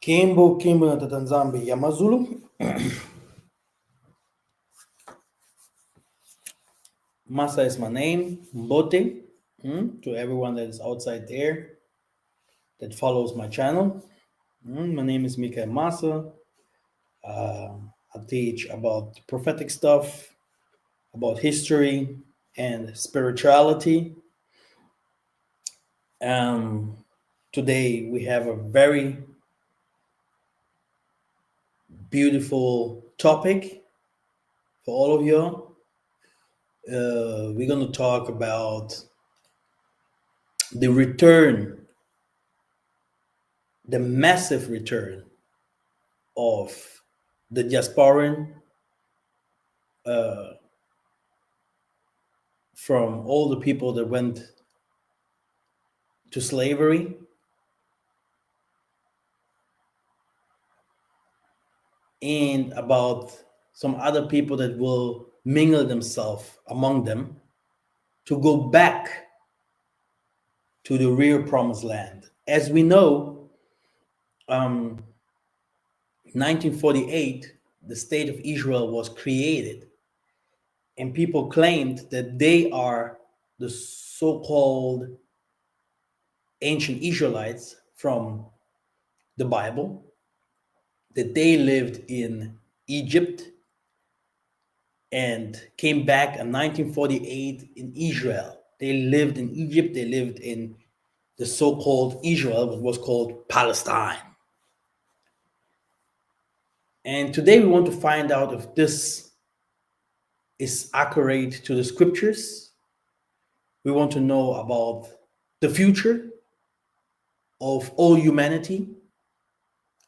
Kimbo na Tatanzambi Yamazulu. Masa is my name, Mbote, to everyone that is outside there that follows my channel. My name is Mika Masa. I teach about prophetic stuff, about history and spirituality. Today we have a very beautiful topic for all of you. We're going to talk about the return, the massive return of the diasporan from all the people that went to slavery, and about some other people that will mingle themselves among them to go back to the real promised land. As we know, 1948, the state of Israel was created, and people claimed that they are the so-called ancient Israelites from the Bible, that they lived in Egypt and came back in 1948 in Israel. They lived in Egypt, they lived in the so-called Israel, what was called Palestine. And today we want to find out if this is accurate to the scriptures. We want to know about the future of all humanity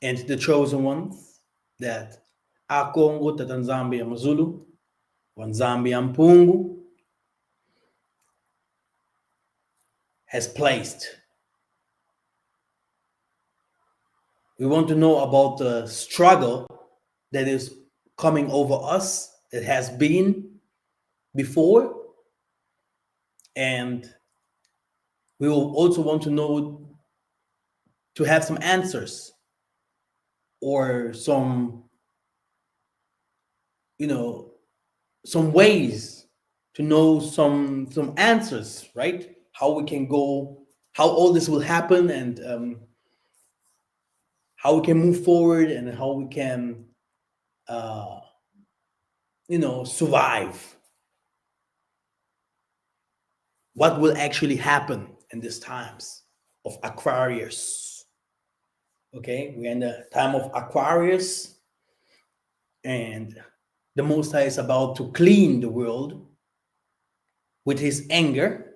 and the chosen ones, that Akongo, Tatanzambi, Amazulu, Wanzambi, Ampungu has placed. We want to know about the struggle that is coming over us, that has been before, and we will also want to know, to have some answers or some ways to know some answers, right? How we can go, how all this will happen, and how we can move forward, and how we can survive. What will actually happen in these times of Aquarius? Okay, we're in the time of Aquarius, and the Most High is about to clean the world with his anger,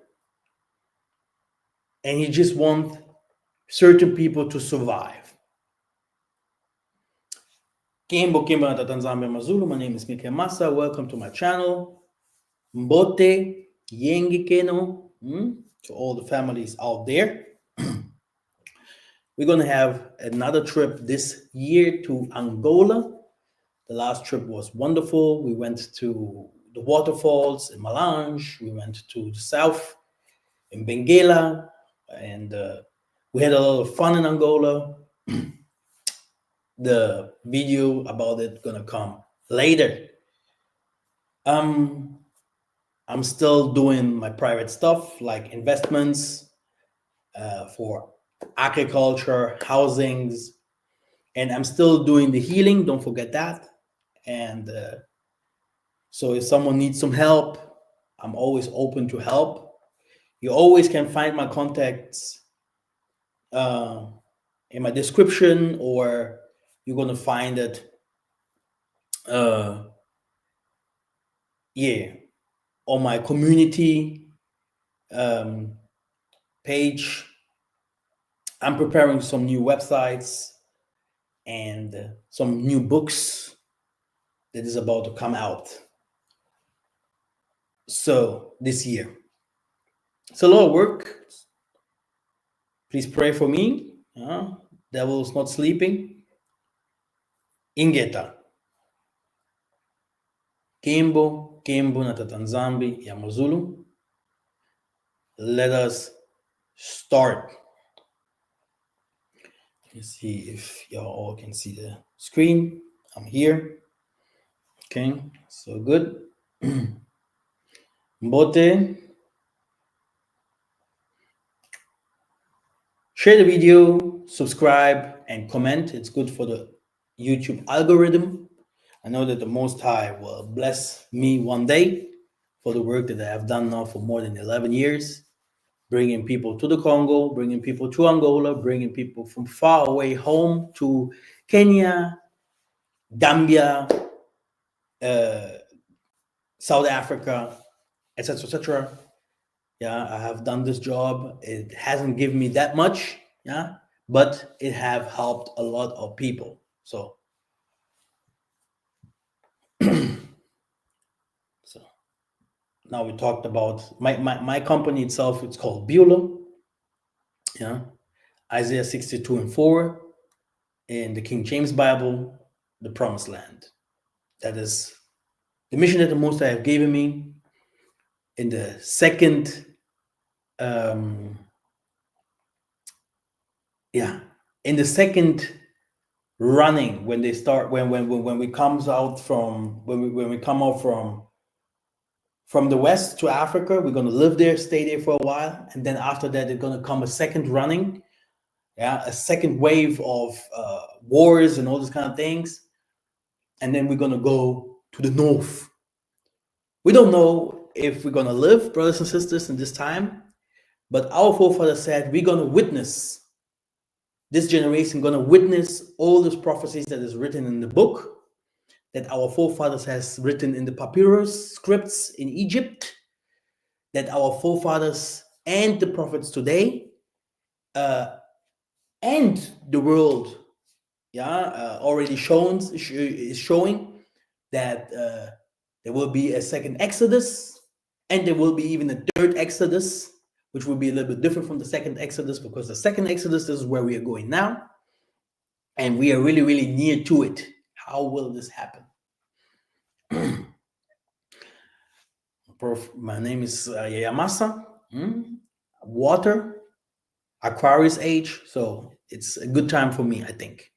and he just wants certain people to survive. Kimbo na Tanzania Mazulu. My name is Mike Masa. Welcome to my channel. Mbote, Yengi Keno, to all the families out there. We're going to have another trip this year to Angola. The last trip was wonderful. We went to the waterfalls in Malange. We went to the south in Benguela, and we had a lot of fun in Angola. The video about it gonna come later. I'm still doing my private stuff, like investments for agriculture, housings, and I'm still doing the healing. Don't forget that. And so if someone needs some help, I'm always open to help. You always can find my contacts in my description, or you're going to find it on my community page. I'm preparing some new websites and some new books that is about to come out. So this year, it's a lot of work. Please pray for me. Devil's not sleeping. Ingeta. Kimbo na Tatanzambi Yamazulu. Let us start. Let's see if y'all all can see the screen. I'm here. Okay, so good. Mbote, share the video, subscribe, and comment. It's good for the YouTube algorithm. I know that the Most High will bless me one day for the work that I have done now for more than 11 years, bringing people to the Congo, bringing people to Angola, bringing people from far away home to Kenya, Gambia, uh, South Africa, etc., etc. Yeah, I have done this job. It hasn't given me that much, yeah, but it have helped a lot of people. So, so now we talked about my company itself. It's called Beulah. Yeah, Isaiah 62 and 4 in the King James Bible, the Promised Land. That is the mission that the Most High have given me in the second, in the second running when they start when we comes out from when we come out from the west to Africa. We're going to live there, stay there for a while, and then after that there's going to come a second running, a second wave of wars and all these kind of things, and then we're going to go to the north. We don't know if we're going to live, brothers and sisters, in this time, but our forefathers said we're going to witness, this generation going to witness all those prophecies that is written in the book that our forefathers has written in the papyrus scripts in Egypt, that our forefathers and the prophets today and the world already is showing that there will be a second Exodus, and there will be even a third Exodus, which will be a little bit different from the second Exodus, because the second Exodus is where we are going now, and we are really, really near to it. How will this happen? My name is Yayamasa. Water, Aquarius age, so it's a good time for me, I think.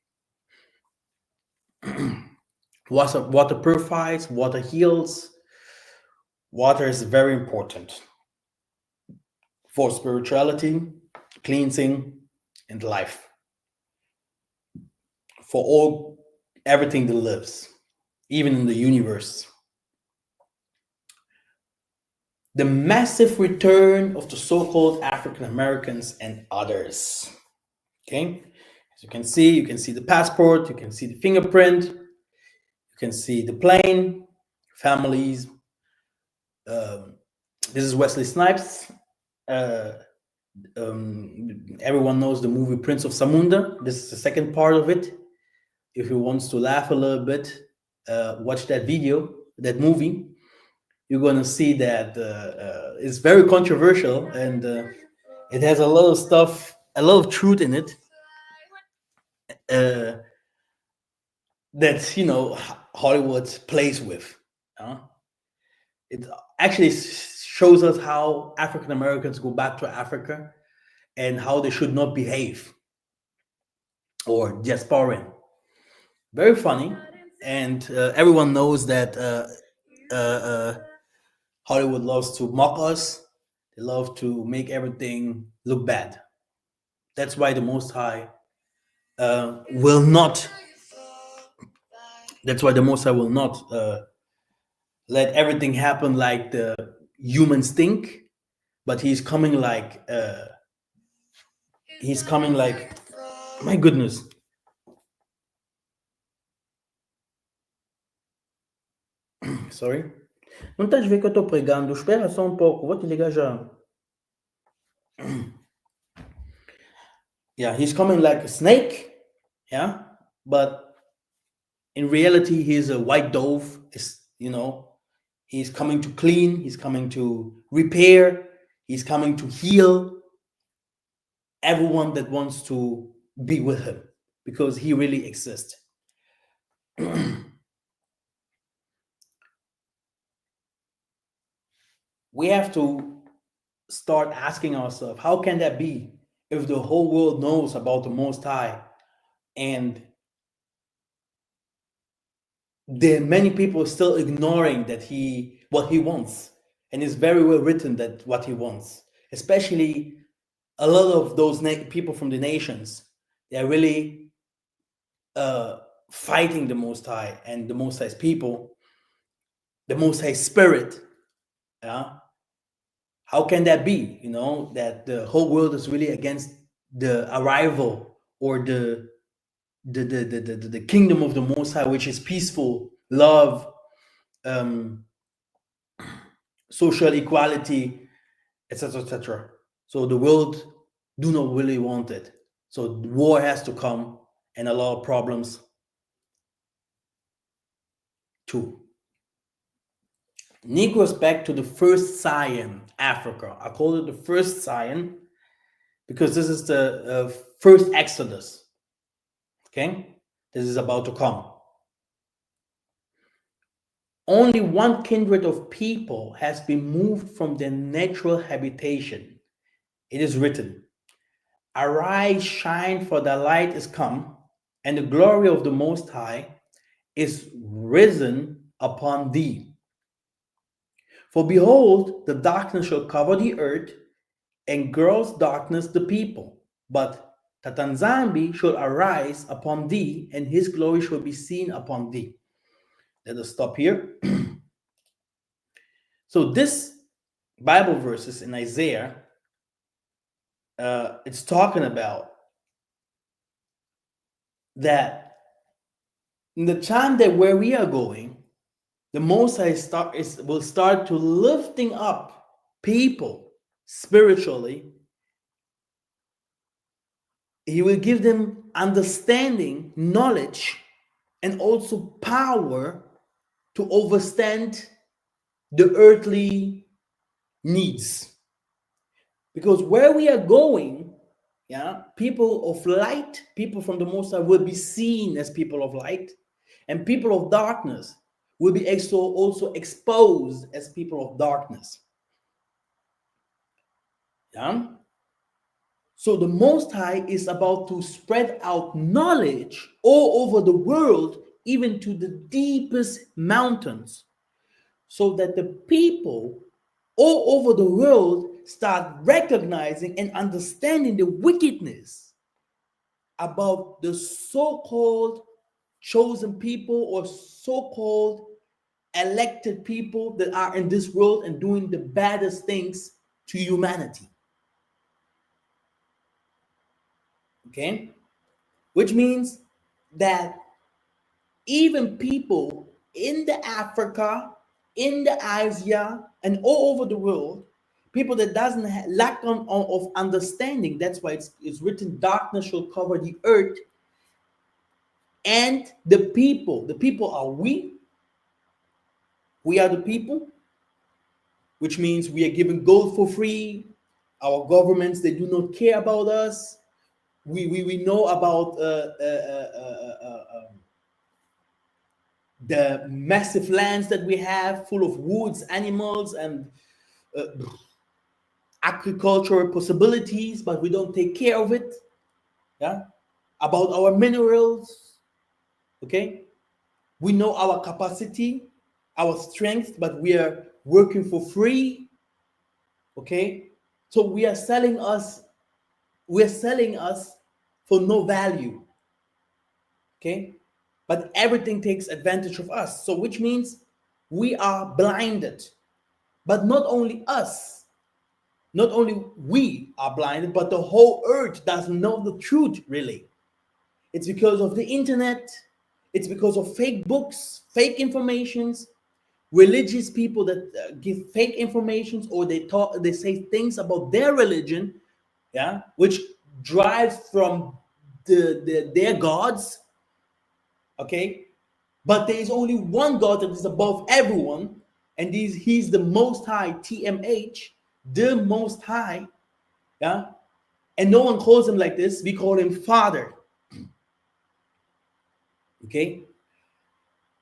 Water purifies, water heals. Water is very important for spirituality, cleansing, and life. For everything that lives, even in the universe. The massive return of the so-called African Americans and others. Okay, as you can see the passport, you can see the fingerprint, you can see the plane, families. This is Wesley Snipes. Everyone knows the movie Prince of Samunda. This is the second part of it. If you wants to laugh a little bit, watch that movie. You're gonna see that it's very controversial, and it has a lot of stuff, a lot of truth in it. That Hollywood plays with. It actually shows us how African Americans go back to Africa and how they should not behave, or diasporan. Very funny, and everyone knows that Hollywood loves to mock us. They love to make everything look bad. That's why the Most High will not. That's why the Most High will not let everything happen like the humans think, but He's coming like my goodness. Sorry. Não estás a ver que eu estou pregando? Espera só pouco, vou te ligar já. Yeah, He's coming like a snake, yeah, but in reality, He's a white dove. He's coming to clean, He's coming to repair, He's coming to heal everyone that wants to be with Him, because He really exists. We have to start asking ourselves, how can that be if the whole world knows about the Most High? And there are many people still ignoring what he wants. And it's very well written that what he wants, especially a lot of those people from the nations, they're really fighting the Most High and the Most High's people, the Most High Spirit. Yeah, how can that be? That the whole world is really against the arrival or the kingdom of the Most High, which is peaceful, love, um, social equality, etc., etc. So the world do not really want it. So war has to come, and a lot of problems too. Negroes back to the first Zion, Africa. I call it the first Zion because this is the first Exodus. Okay, this is about to come. Only one kindred of people has been moved from their natural habitation. It is written, "Arise, shine, for the light is come, and the glory of the Most High is risen upon thee. For behold, the darkness shall cover the earth, and gross darkness the people. But Tatanzambi shall arise upon thee, and his glory shall be seen upon thee." Let us stop here. So this Bible verses in Isaiah, it's talking about that in the time that where we are going, the Most High will start to lifting up people spiritually. He will give them understanding, knowledge, and also power to overstand the earthly needs. Because where we are going, yeah, people of light, people from the Most High will be seen as people of light, and people of darkness will be also exposed as people of darkness. Yeah. So the Most High is about to spread out knowledge all over the world, even to the deepest mountains, so that the people all over the world start recognizing and understanding the wickedness about the so-called chosen people or so-called elected people that are in this world and doing the baddest things to humanity. Okay? Which means that even people in the Africa, in the Asia, and all over the world, people that doesn't lack of understanding. That's why it's written, "Darkness shall cover the earth," and the people. The people are we. We are the people, which means we are given gold for free. Our governments, they do not care about us. We know about the massive lands that we have, full of woods, animals, and uh, agricultural possibilities, but we don't take care of it. Yeah, about our minerals. Okay, we know our capacity, our strength, but we are working for free. Okay, so we are selling us. We're selling us for no value. Okay, but everything takes advantage of us. So, which means we are blinded. But not only us, not only we are blinded, but the whole earth doesn't know the truth, really. It's because of the internet, it's because of fake books, fake informations, religious people that give fake informations, or they say things about their religion, yeah, which drives from their gods, okay? But there is only one God that is above everyone, and he's the Most High, TMH, the Most High, yeah? And no one calls him like this. We call him Father, okay?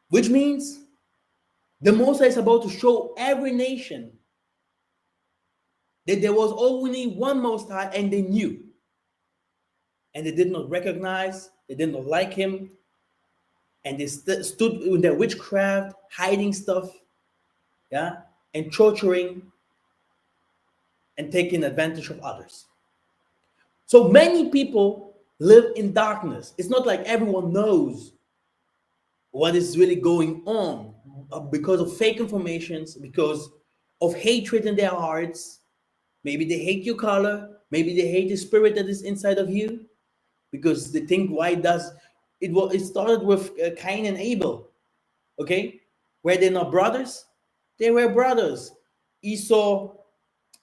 Which means the Most High is about to show every nation that there was only one Most High, and they knew. and they did not recognize, they did not like him, and they stood in their witchcraft, hiding stuff, yeah, and torturing and taking advantage of others. So many people live in darkness. It's not like everyone knows what is really going on because of fake informations, because of hatred in their hearts. Maybe they hate your color, maybe they hate the spirit that is inside of you, because they think, why does it? Well, it started with Cain and Abel, okay? Were they not brothers? They were brothers. Esau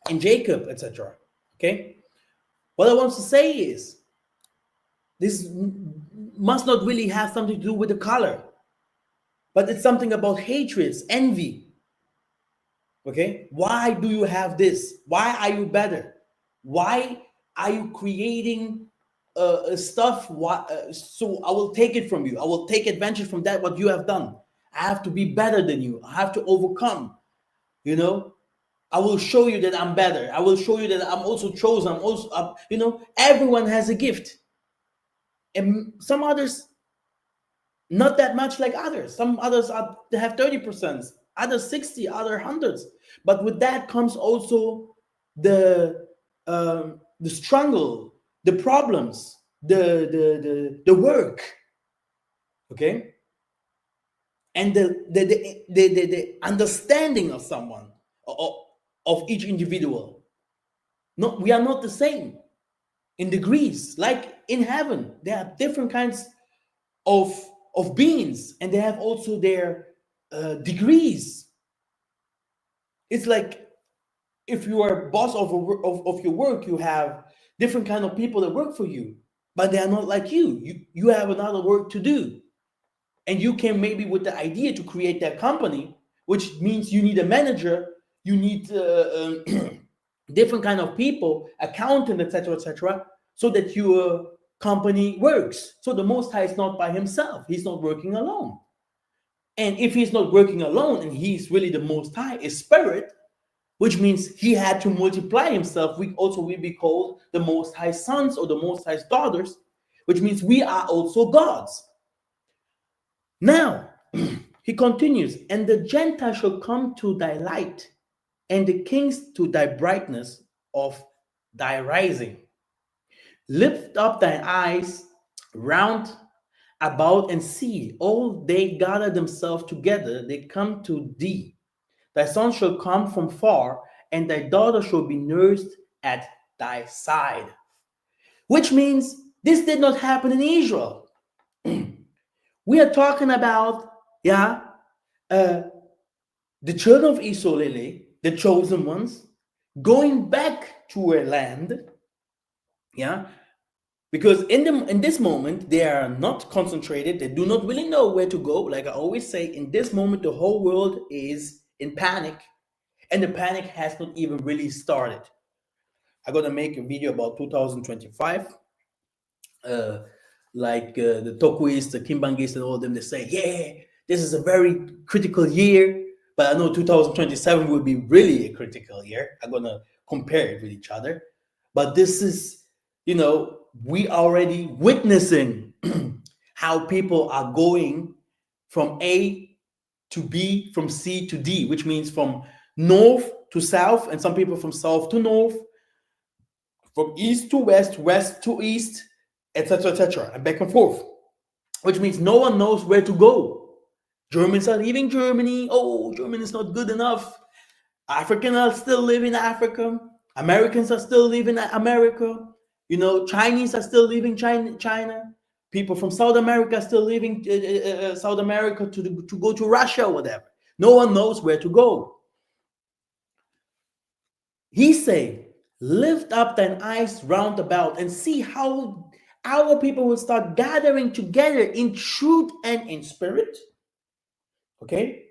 and Jacob, etc. Okay? What I want to say is, this must not really have something to do with the color, but it's something about hatreds, envy. Okay? Why do you have this? Why are you better? Why are you creating stuff? So I will take it from you. I will take advantage from that, what you have done. I have to be better than you. I have to overcome. You know, I will show you that I'm better. I will show you that I'm also chosen. I'm also, everyone has a gift. And some others, not that much like others. Some others they have 30%, others 60, other hundreds. But with that comes also the struggle, the problems, the work, okay, and the understanding of someone, of, of each individual. No, we are not the same in degrees. Like in heaven, there are different kinds of beings, and they have also their degrees. It's like, if you are boss of your work, you have different kind of people that work for you, but they are not like you have another work to do, and you came maybe with the idea to create that company, which means you need a manager, you need different kind of people, accountant, etc., so that your company works. So the Most High is not by himself, he's not working alone. And if he's not working alone and he's really the Most High, is spirit, which means he had to multiply himself. We also will be called the Most High sons or the Most High daughters, which means we are also gods. Now, he continues, and the Gentiles shall come to thy light, and the kings to thy brightness of thy rising. Lift up thine eyes round about and see, all they gather themselves together, they come to thee. Thy son shall come from far, and thy daughter shall be nursed at thy side. Which means this did not happen in Israel. We are talking about, uh, the children of Esau, the chosen ones, going back to a land, because in this moment they are not concentrated. They do not really know where to go. Like I always say, in this moment the whole world is in panic, and the panic has not even really started. I'm gonna make a video about 2025. The Tokuists, the Kimbangists, and all of them, they say, yeah, this is a very critical year. But I know 2027 will be really a critical year. I'm gonna compare it with each other. But this is, we already witnessing how people are going from A to B, from C to D, which means from north to south, and some people from south to north, from east to west, west to east, etc., and back and forth, which means no one knows where to go. Germans are leaving Germany. Oh, Germany is not good enough. Africans are still living in Africa. Americans are still living in America. Chinese are still leaving China. People from South America are still leaving South America to go to Russia or whatever. No one knows where to go. He say, lift up thine eyes round about and see how our people will start gathering together in truth and in spirit. Okay?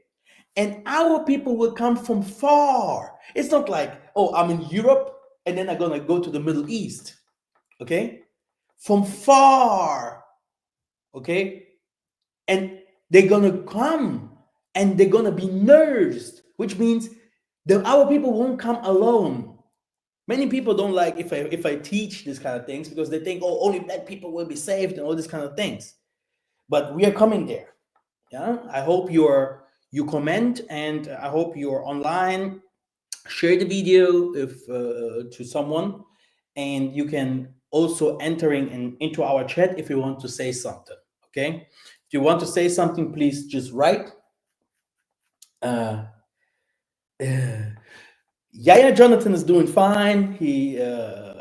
And our people will come from far. It's not like, oh, I'm in Europe and then I'm going to go to the Middle East. Okay? From far. Okay? And they're going to come and they're going to be nursed, which means our people won't come alone. Many people don't like if I teach this kind of things because they think, oh, only black people will be saved and all these kind of things. But we are coming there. Yeah, I hope you comment, and I hope you're online. Share the video if to someone, and you can also into our chat if you want to say something. Okay, if you want to say something, please just write. Uh, Yaya Jonathan is doing fine.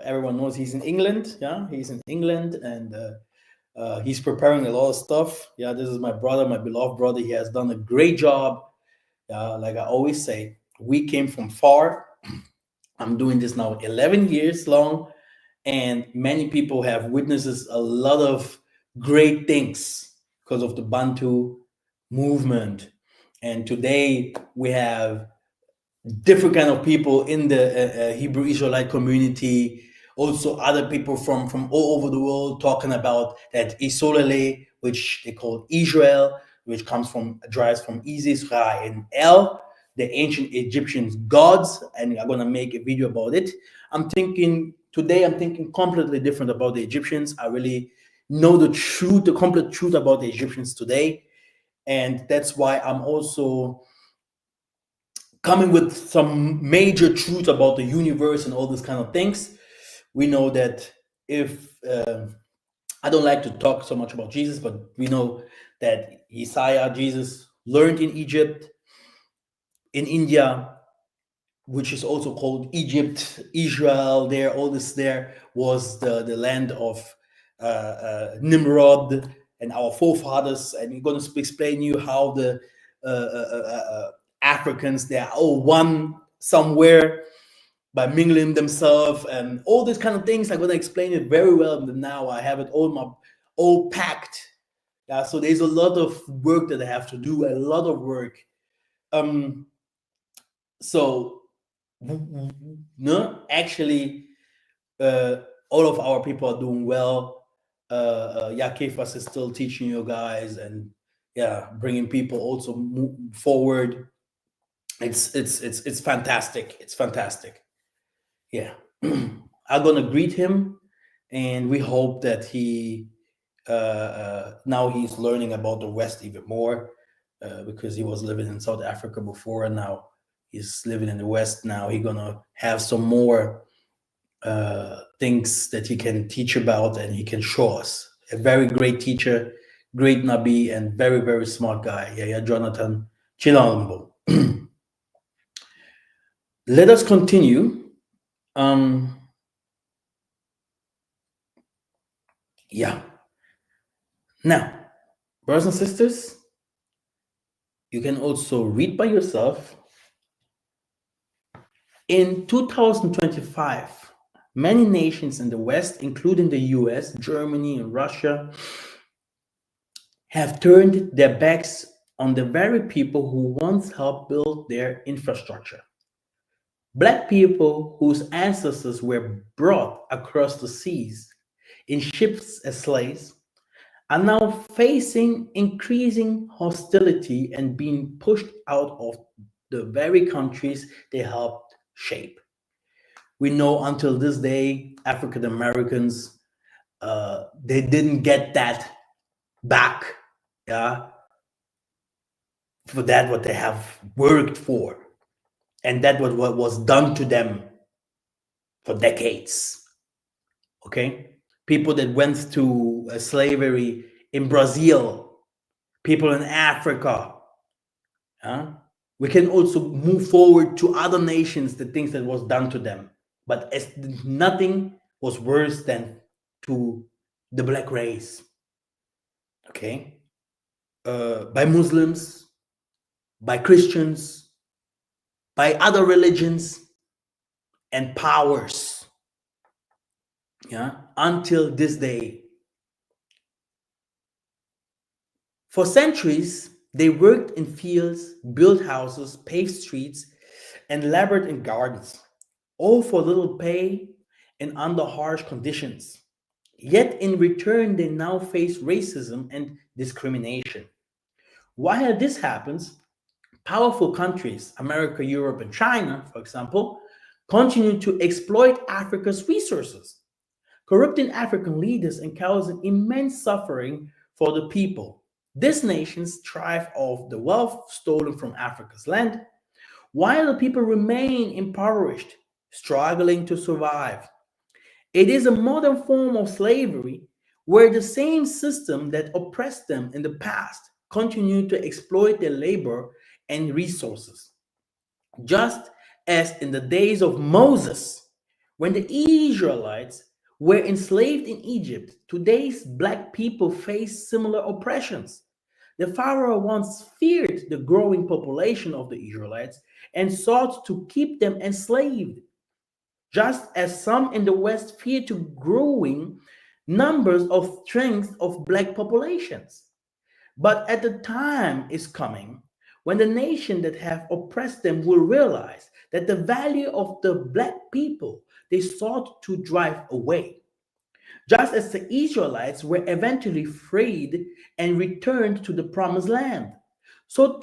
Everyone knows he's in England. Yeah, he's in England, and he's preparing a lot of stuff. Yeah, this is my brother, my beloved brother. He has done a great job. Like I always say, we came from far. I'm doing this now 11 years long, and many people have witnesses a lot of great things because of the Bantu movement. And today we have different kind of people in the Hebrew Israelite community, also other people from all over the world talking about that Isolele, which they call Israel, which derives from Isis, Ra, and El, the ancient Egyptian gods, and I'm gonna make a video about it. I'm thinking completely different about the Egyptians. I really know the truth, the complete truth about the Egyptians today, and that's why I'm also coming with some major truths about the universe and all these kind of things. We know that if I don't like to talk so much about Jesus, but we know that Isaiah, Jesus, learned in Egypt, in India, which is also called Egypt, Israel. There, all this there was the land of Nimrod and our forefathers. And we're going to explain you how the uh, uh, uh, uh, Africans, they are all one somewhere by mingling themselves and all these kind of things. I'm going to explain it very well now. I have it all packed. Yeah, so there's a lot of work that I have to do, a lot of work. So no, actually, all of our people are doing well. Yakefas is still teaching you guys, and yeah, bringing people also forward. It's fantastic. It's fantastic. Yeah, I'm gonna greet him, and we hope that he now he's learning about the West even more because he was living in South Africa before, and now he's living in the West. Now he's gonna have some more things that he can teach about and he can show us. A very great teacher, great Nabi, and very, very smart guy. Yeah, Jonathan Chilambo. Let us continue. Yeah. Now, brothers and sisters, you can also read by yourself. In 2025, many nations in the West, including the US, Germany, and Russia, have turned their backs on the very people who once helped build their infrastructure. Black people whose ancestors were brought across the seas in ships as slaves are now facing increasing hostility and being pushed out of the very countries they helped shape. We know until this day, African Americans, they didn't get that back, yeah, for that what they have worked for, and that what was done to them for decades. Okay, people that went through slavery in Brazil, people in Africa. We can also move forward to other nations, the things that was done to them, but as nothing was worse than to the black race. Okay, by Muslims, by Christians, by other religions and powers. Yeah, until this day. For centuries, they worked in fields, built houses, paved streets, and labored in gardens, all for little pay and under harsh conditions. Yet in return, they now face racism and discrimination. While this happens, powerful countries, America, Europe, and China, for example, continue to exploit Africa's resources, corrupting African leaders and causing immense suffering for the people. These nations thrive off the wealth stolen from Africa's land, while the people remain impoverished, struggling to survive. It is a modern form of slavery where the same system that oppressed them in the past continue to exploit their labor and resources. Just as in the days of Moses, when the Israelites were enslaved in Egypt, today's black people face similar oppressions. The Pharaoh once feared the growing population of the Israelites and sought to keep them enslaved, just as some in the West fear to growing numbers of strength of black populations. But at the time is coming when the nation that have oppressed them will realize that the value of the black people they sought to drive away, just as the Israelites were eventually freed and returned to the promised land. So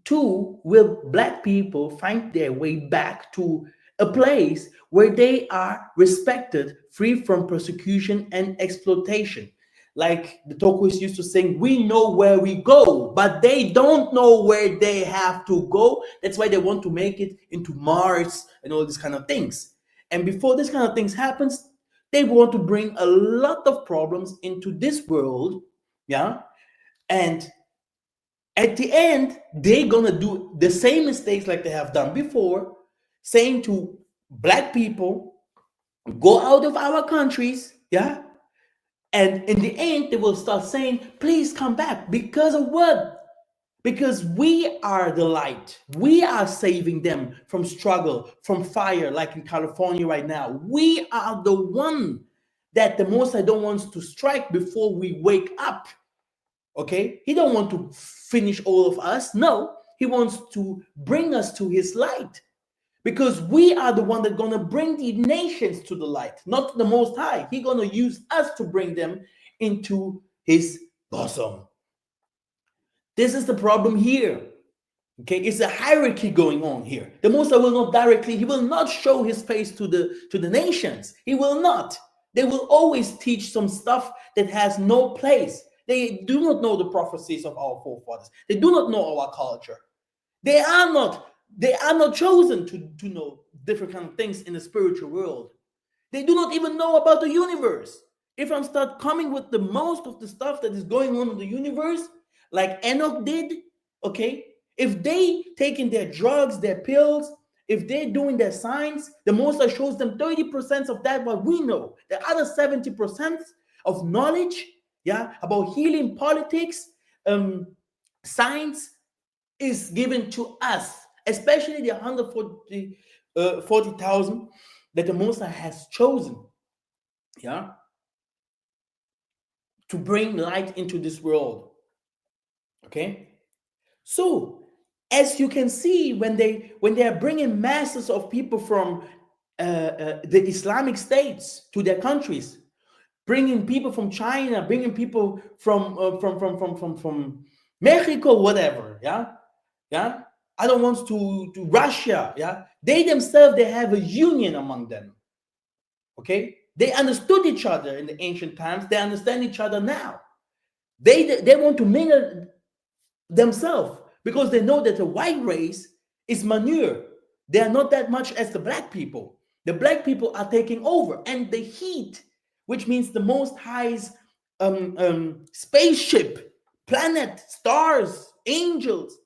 too will black people find their way back to a place where they are respected, free from persecution and exploitation. Like the Tokwis used to sing, we know where we go, but they don't know where they have to go. That's why they want to make it into Mars and all these kind of things. And before this kind of things happens, they want to bring a lot of problems into this world, yeah. And at the end, they're gonna do the same mistakes like they have done before, saying to black people, go out of our countries, yeah. And in the end, they will start saying, please come back. Because of what? Because we are the light. We are saving them from struggle, from fire, like in California right now. We are the one that the Most High don't want to strike before we wake up. Okay? He don't want to finish all of us. No, he wants to bring us to his light. Because we are the one that's going to bring the nations to the light, not the Most High. He's going to use us to bring them into his bosom. This is the problem here. Okay, it's a hierarchy going on here. The Most High will not directly, he will not show his face to the nations. He will not. They will always teach some stuff that has no place. They do not know the prophecies of our forefathers. They do not know our culture. They are not chosen to know different kind of things in the spiritual world. They do not even know about the universe. If I start coming with the most of the stuff that is going on in the universe, like Enoch did, okay, if they taking their drugs, their pills, if they're doing their signs, the Most High shows them 30% of that what we know. The other 70% of knowledge, yeah, about healing, politics, science is given to us, especially the 140,000 that the Most High has chosen, yeah, to bring light into this world. Okay, so as you can see, when they are bringing masses of people from the Islamic states to their countries, bringing people from China, bringing people from Mexico, whatever, yeah. I don't want to Russia, yeah. They themselves they have a union among them. Okay, they understood each other in the ancient times. They understand each other now. They want to mingle themselves because they know that the white race is manure. They are not that much as the black people. The black people are taking over, and the heat, which means the Most High's spaceship, planet, stars, angels.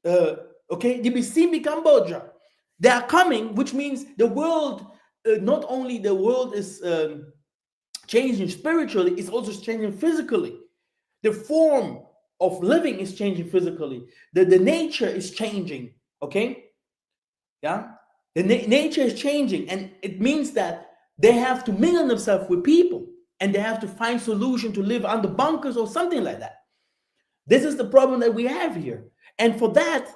Okay, the Bisimbi Cambodia, they are coming, which means the world. Not only the world is changing spiritually, it's also changing physically. The form of living is changing physically. The nature is changing. Okay, yeah, the nature is changing, and it means that they have to mingle themselves with people, and they have to find solution to live under bunkers or something like that. This is the problem that we have here, and for that,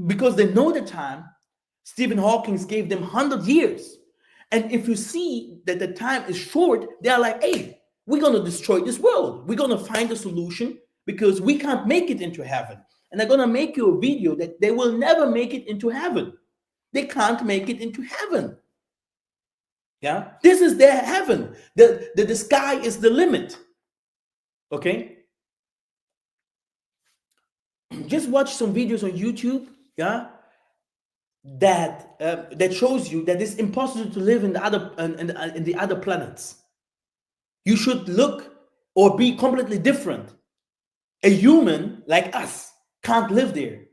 because they know the time, Stephen Hawking gave them 100 years. And if you see that the time is short, they are like, hey, we're going to destroy this world. We're going to find a solution because we can't make it into heaven. And they're going to make you a video that they will never make it into heaven. They can't make it into heaven. Yeah, this is their heaven. The sky is the limit. Okay, just watch some videos on YouTube. Yeah, that shows you that it's impossible to live in the other in the other planets. You should look or be completely different. A human like us can't live there.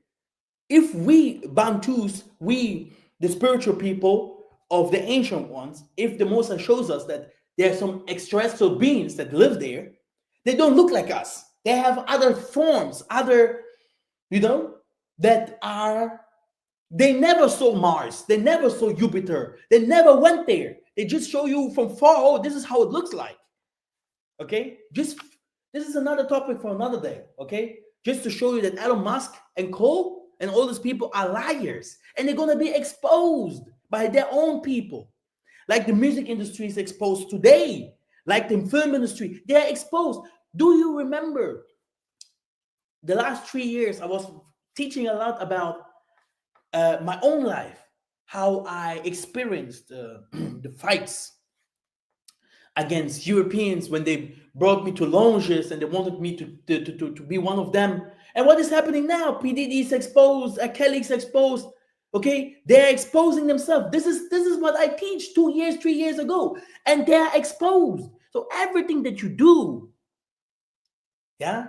If we Bantus, we the spiritual people of the ancient ones, if the Mosai shows us that there are some extraterrestrial beings that live there, they don't look like us. They have other forms, other, you know, that are, they never saw Mars, they never saw Jupiter, they never went there. They just show you from far, oh, this is how it looks like. Okay, just this is another topic for another day. Okay, just to show you that Elon Musk and Cole and all these people are liars, and they're gonna be exposed by their own people, like the music industry is exposed today, like the film industry, they're exposed. Do you remember the last 3 years? I was teaching a lot about my own life, how I experienced the fights against Europeans when they brought me to lounges and they wanted me to be one of them. And what is happening now? PDD is exposed, Kelly is exposed. Okay, they're exposing themselves. This is what I teach 2 years, 3 years ago, and they're exposed. So everything that you do, yeah,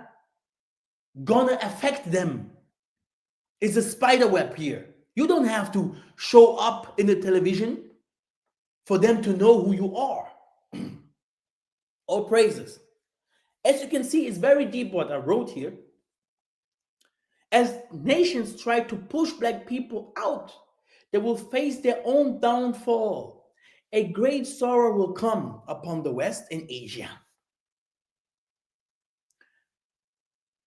gonna affect them. It's a spider web here. You don't have to show up in the television for them to know who you are. All praises. As you can see, it's very deep what I wrote here. As nations try to push black people out, they will face their own downfall. A great sorrow will come upon the West and Asia.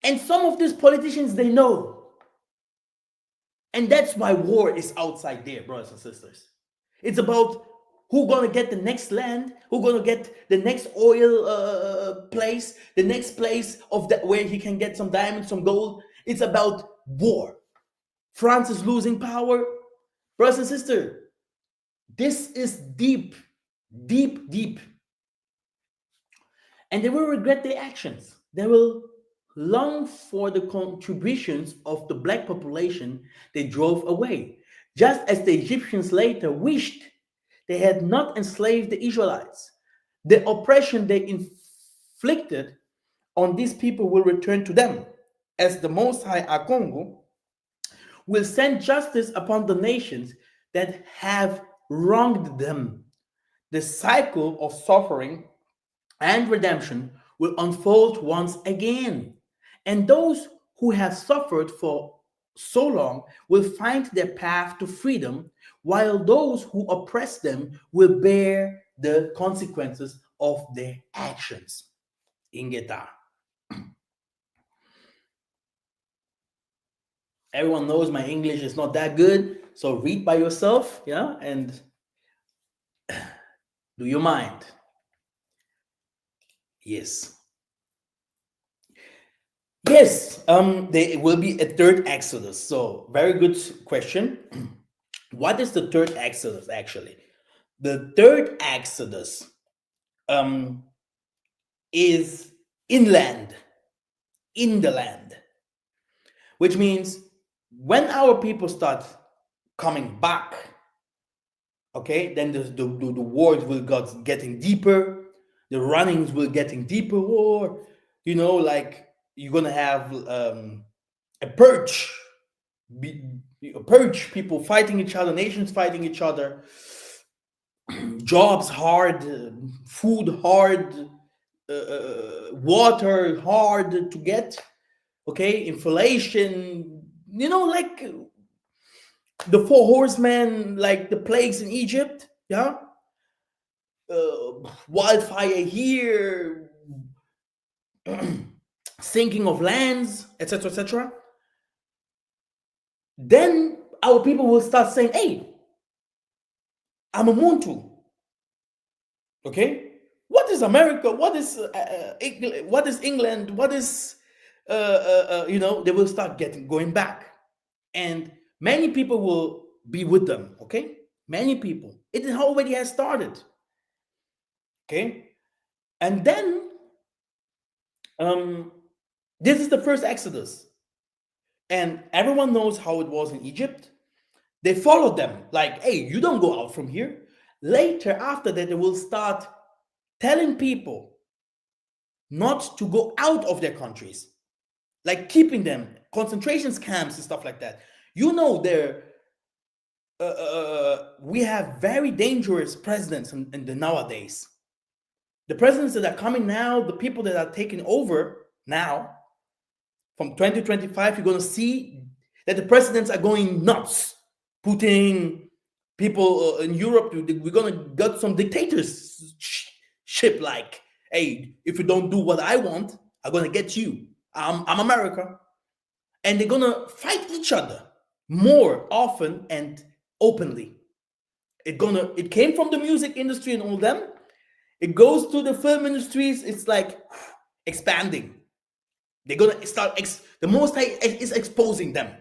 And some of these politicians, they know. And that's why war is outside there, brothers and sisters. It's about who gonna get the next land, who gonna get the next oil place, the next place of that where he can get some diamonds, some gold. It's about war. France is losing power. Brothers and sisters, this is deep, deep, deep. And they will regret their actions. They will long for the contributions of the black population they drove away, just as the Egyptians later wished they had not enslaved the Israelites. The oppression they inflicted on these people will return to them, as the Most High Akongo will send justice upon the nations that have wronged them. The cycle of suffering and redemption will unfold once again. And those who have suffered for so long will find their path to freedom, while those who oppress them will bear the consequences of their actions. Ingeta. Everyone knows my English is not that good, so read by yourself, yeah, and do you mind? Yes. Yes, there will be a third Exodus. So, very good question. What is the third Exodus actually? The third Exodus is inland, in the land, which means when our people start coming back, okay, then the wars will get getting deeper, the runnings will getting deeper, or like you're gonna have a purge, a purge, people fighting each other, nations fighting each other, jobs hard, food hard, water hard to get, okay, inflation, like the four horsemen, like the plagues in Egypt, yeah, wildfire here, sinking of lands, etc., etc. Then our people will start saying, "Hey, I'm a Muntu." Okay, what is America? What is England? What is England? What is they will start going back, and many people will be with them. Okay, many people. It already has started. Okay, and then this is the first Exodus, and everyone knows how it was in Egypt. They followed them, like, hey, you don't go out from here. Later, after that, they will start telling people not to go out of their countries, like keeping them, concentration camps and stuff like that. You know, we have very dangerous presidents in the nowadays. The presidents that are coming now, the people that are taking over now, from 2025, you're going to see that the presidents are going nuts, putting people in Europe. We're going to get some dictatorship, like, hey, if you don't do what I want, I'm going to get you. I'm America. And they're going to fight each other more often and openly. It came from the music industry and all them. It goes to the film industries. It's like expanding. They're gonna start. The Most High is exposing them.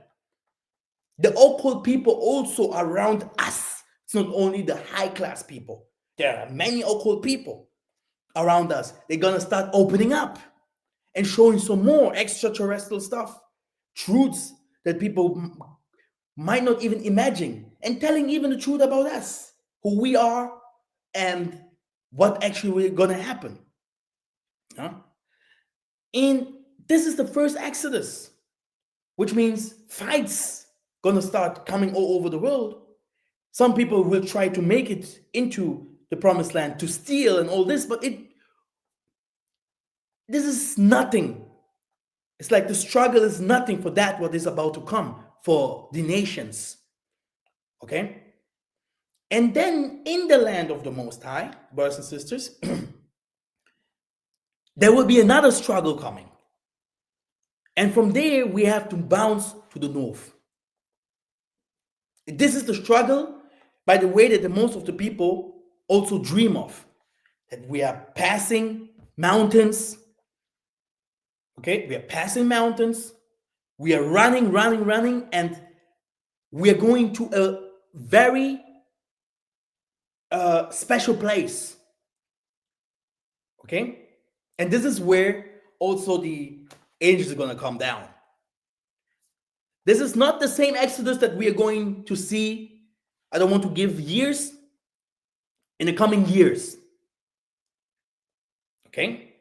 The occult people also around us. It's not only the high class people. There are many occult people around us. They're gonna start opening up and showing some more extraterrestrial stuff, truths that people might not even imagine, and telling even the truth about us, who we are, and what actually gonna happen. Huh? And this is the first Exodus, which means fights gonna start coming all over the world. Some people will try to make it into the promised land to steal and all this, but this is nothing. It's like the struggle is nothing for that what is about to come for the nations. Okay? And then in the land of the Most High, brothers and sisters, there will be another struggle coming. And from there, we have to bounce to the north. This is the struggle, by the way, that the most of the people also dream of. That we are passing mountains. Okay, we are passing mountains. We are running, and we are going to a very special place. Okay, and this is where also the angels are going to come down. This is not the same Exodus that we are going to see. I don't want to give years, in the coming years. Okay?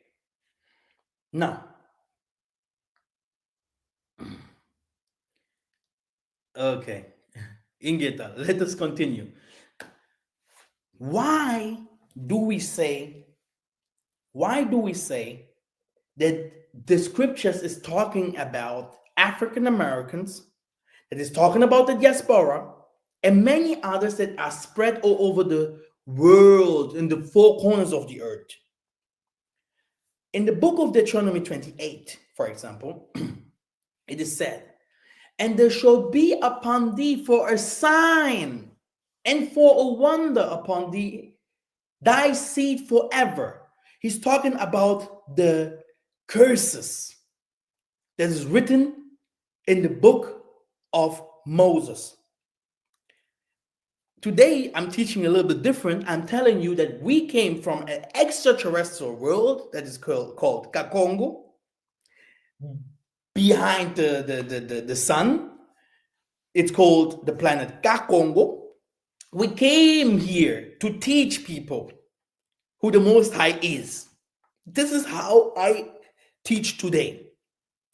Now, okay, Ingeta, let us continue. Why do we say that the scriptures is talking about African Americans, that is talking about the diaspora, and many others that are spread all over the world in the four corners of the earth? In the book of Deuteronomy 28, for example, it is said, and there shall be upon thee for a sign and for a wonder upon thee, thy seed forever. He's talking about the curses that is written in the book of Moses. Today, I'm teaching a little bit different. I'm telling you that we came from an extraterrestrial world that is called Akongo, behind the sun. It's called the planet Akongo. We came here to teach people who the Most High is. This is how I teach today.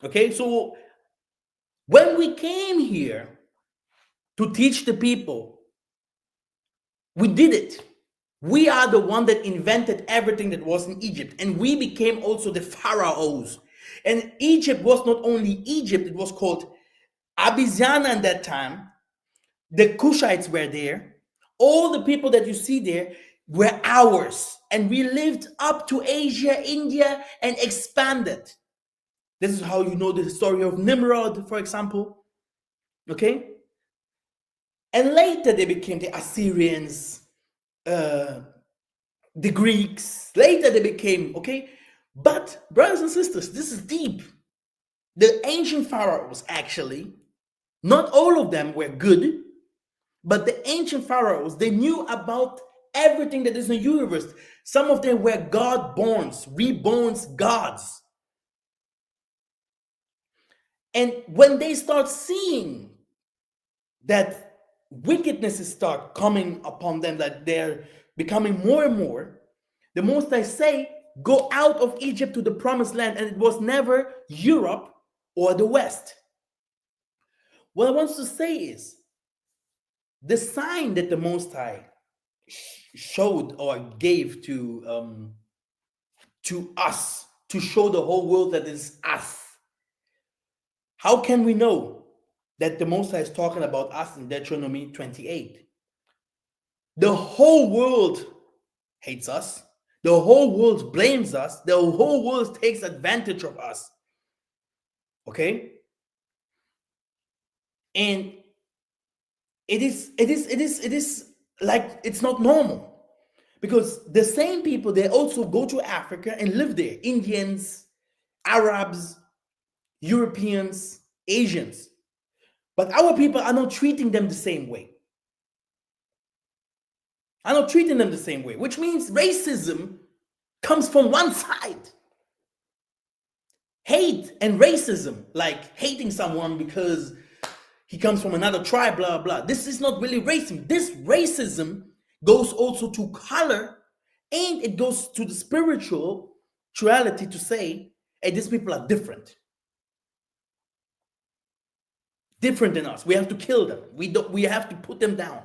Okay, so when we came here to teach the people, we did it. We are the one that invented everything that was in Egypt, and we became also the pharaohs. And Egypt was not only Egypt, it was called Abyssinia at that time. The Cushites were there. All the people that you see there were ours, and we lived up to Asia, India, and expanded. This is how you know the story of Nimrod, for example. Okay? And later they became the Assyrians, the Greeks. Later they became, okay? But, brothers and sisters, this is deep. The ancient pharaohs, actually, not all of them were good, But the ancient pharaohs, they knew about everything that is in the universe. Some of them were God-borns, reborns gods. And when they start seeing that wickednesses start coming upon them, that they're becoming more and more, the most I say, go out of Egypt to the promised land, and it was never Europe or the West. What I want to say is the sign that the Most High showed or gave to us to show the whole world that it's us. How can we know that the Most High is talking about us in Deuteronomy 28? The whole world hates us. The whole world blames us. The whole world takes advantage of us. Okay? And it is like it's not normal. Because the same people, they also go to Africa and live there. Indians, Arabs, Europeans, Asians. But our people are not treating them the same way. Are not treating them the same way, which means racism comes from one side. Hate and racism, like hating someone because he comes from another tribe, blah, blah. This is not really racism. This racism goes also to color, and it goes to the spirituality to say, hey, these people are different. Different than us. We have to kill them. We have to put them down.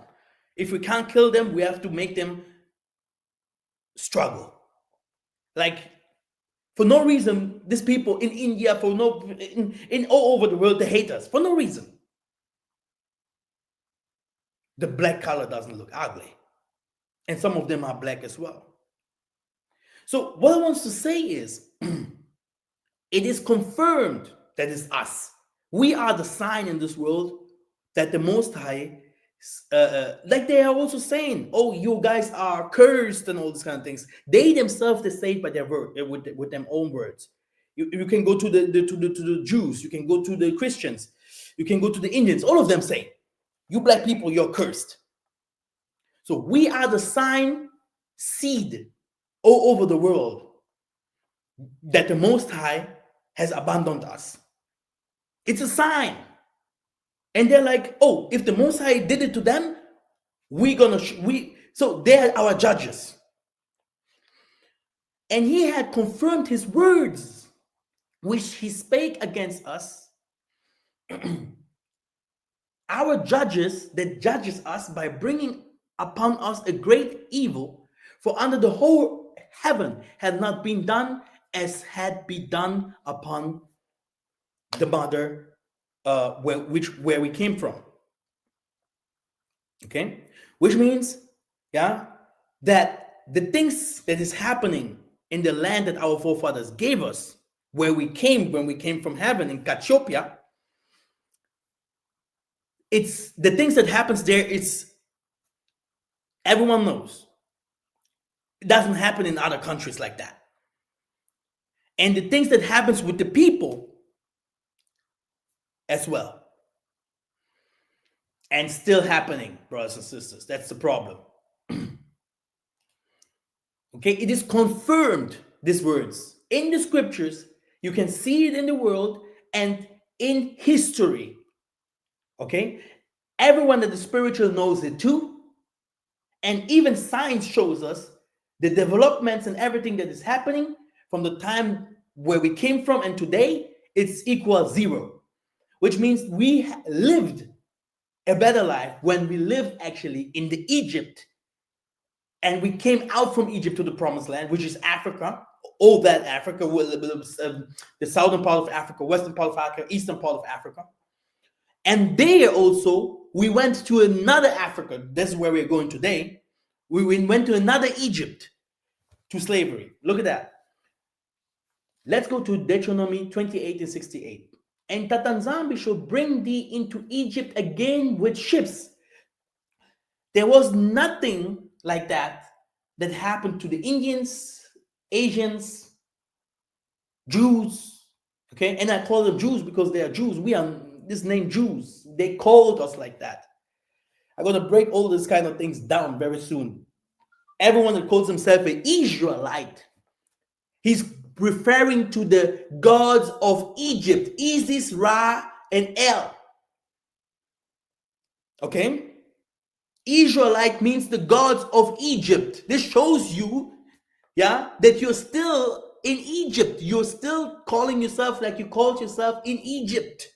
If we can't kill them, we have to make them struggle. Like, for no reason, these people in India, in all over the world, they hate us for no reason. The black color doesn't look ugly. And some of them are black as well. So what I want to say is, it is confirmed that it's us. We are the sign in this world that the Most High, like they are also saying, oh, you guys are cursed and all these kind of things. They themselves, they say it by their word, with their own words. You can go to the Jews, you can go to the Christians, you can go to the Indians. All of them say, you black people, you're cursed. So we are the sign, seed all over the world that the Most High has abandoned us. It's a sign. And they're like, oh, if the Most High did it to them, so they're our judges. And he had confirmed his words, which he spake against us, our judges that judges us by bringing upon us a great evil, for under the whole heaven had not been done as had been done upon the mother where we came from. Okay, which means, yeah, that the things that is happening in the land that our forefathers gave us, when we came from heaven in Ethiopia, it's the things that happens there. It's everyone knows. It doesn't happen in other countries like that. And the things that happens with the people as well. And still happening, brothers and sisters. That's the problem. Okay, it is confirmed, these words, in the scriptures. You can see it in the world and in history. Okay, everyone that is spiritual knows it too. And even science shows us the developments and everything that is happening from the time where we came from and today, it's equal zero, which means we lived a better life when we lived actually in the Egypt, and we came out from Egypt to the promised land, which is Africa, all that Africa, the southern part of Africa, western part of Africa, eastern part of Africa. And there also, we went to another Africa. This is where we're going today. We went to another Egypt, to slavery. Look at that. Let's go to Deuteronomy 28 and 68. And Tatanzambi shall bring thee into Egypt again with ships. There was nothing like that happened to the Indians, Asians, Jews. Okay, and I call them Jews because they are Jews. We are this name Jews. They called us like that. I'm going to break all these kind of things down very soon. Everyone that calls himself an Israelite, he's referring to the gods of Egypt, Isis, Ra, and El. Okay? Israelite means the gods of Egypt. This shows you, yeah, that you're still in Egypt. You're still calling yourself like you called yourself in Egypt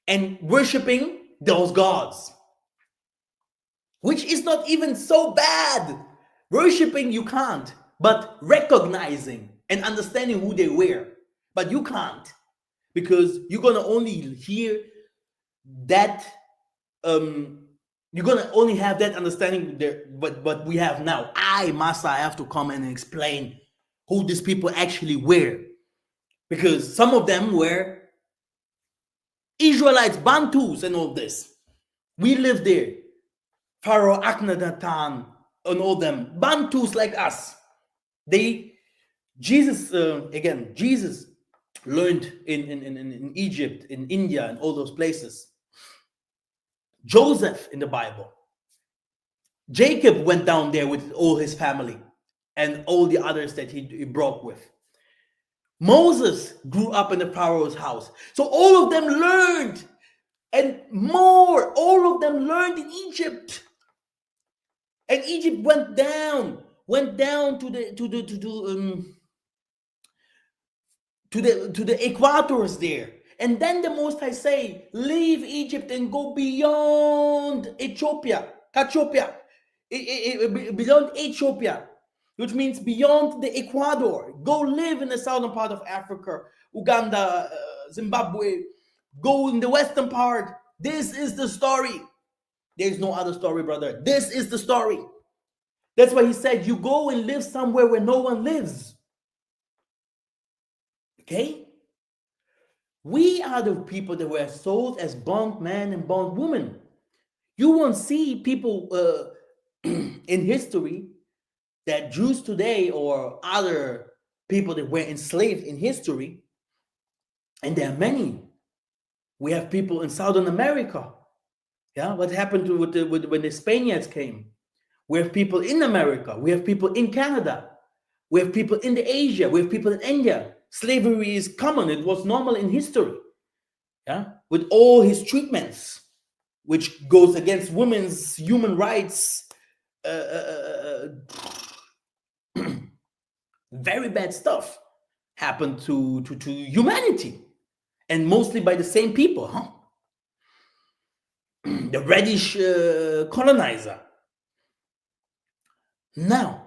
and worshiping those gods, which is not even so bad. Worshiping you can't, but recognizing and understanding who they were, but you can't, because you're gonna only hear that. You're gonna only have that understanding there, but we have now. Massa, I have to come and explain who these people actually were, because some of them were Israelites, Bantus, and all this. We lived there. Pharaoh Akhenaten and all them Bantus like us. Jesus learned in Egypt, in India, and all those places. Joseph in the Bible. Jacob went down there with all his family and all the others that he brought with. Moses grew up in the Pharaoh's house. So all of them learned, and more, all of them learned in Egypt. And Egypt went down to the equators there. And then the Most High say, leave Egypt and go beyond Ethiopia, beyond Ethiopia, which means beyond the Ecuador. Go live in the southern part of Africa, Uganda, Zimbabwe. Go in the western part. This is the story. There's no other story, brother. This is the story. That's why he said, you go and live somewhere where no one lives. Okay? We are the people that were sold as bondman and bondwoman. You won't see people in history that Jews today or other people that were enslaved in history, and there are many. We have people in Southern America. Yeah, what happened when the Spaniards came? We have people in America. We have people in Canada. We have people in the Asia. We have people in India. Slavery is common. It was normal in history. Yeah, with all his treatments, which goes against women's human rights. Very bad stuff happened to humanity, and mostly by the same people, huh? The reddish colonizer. Now,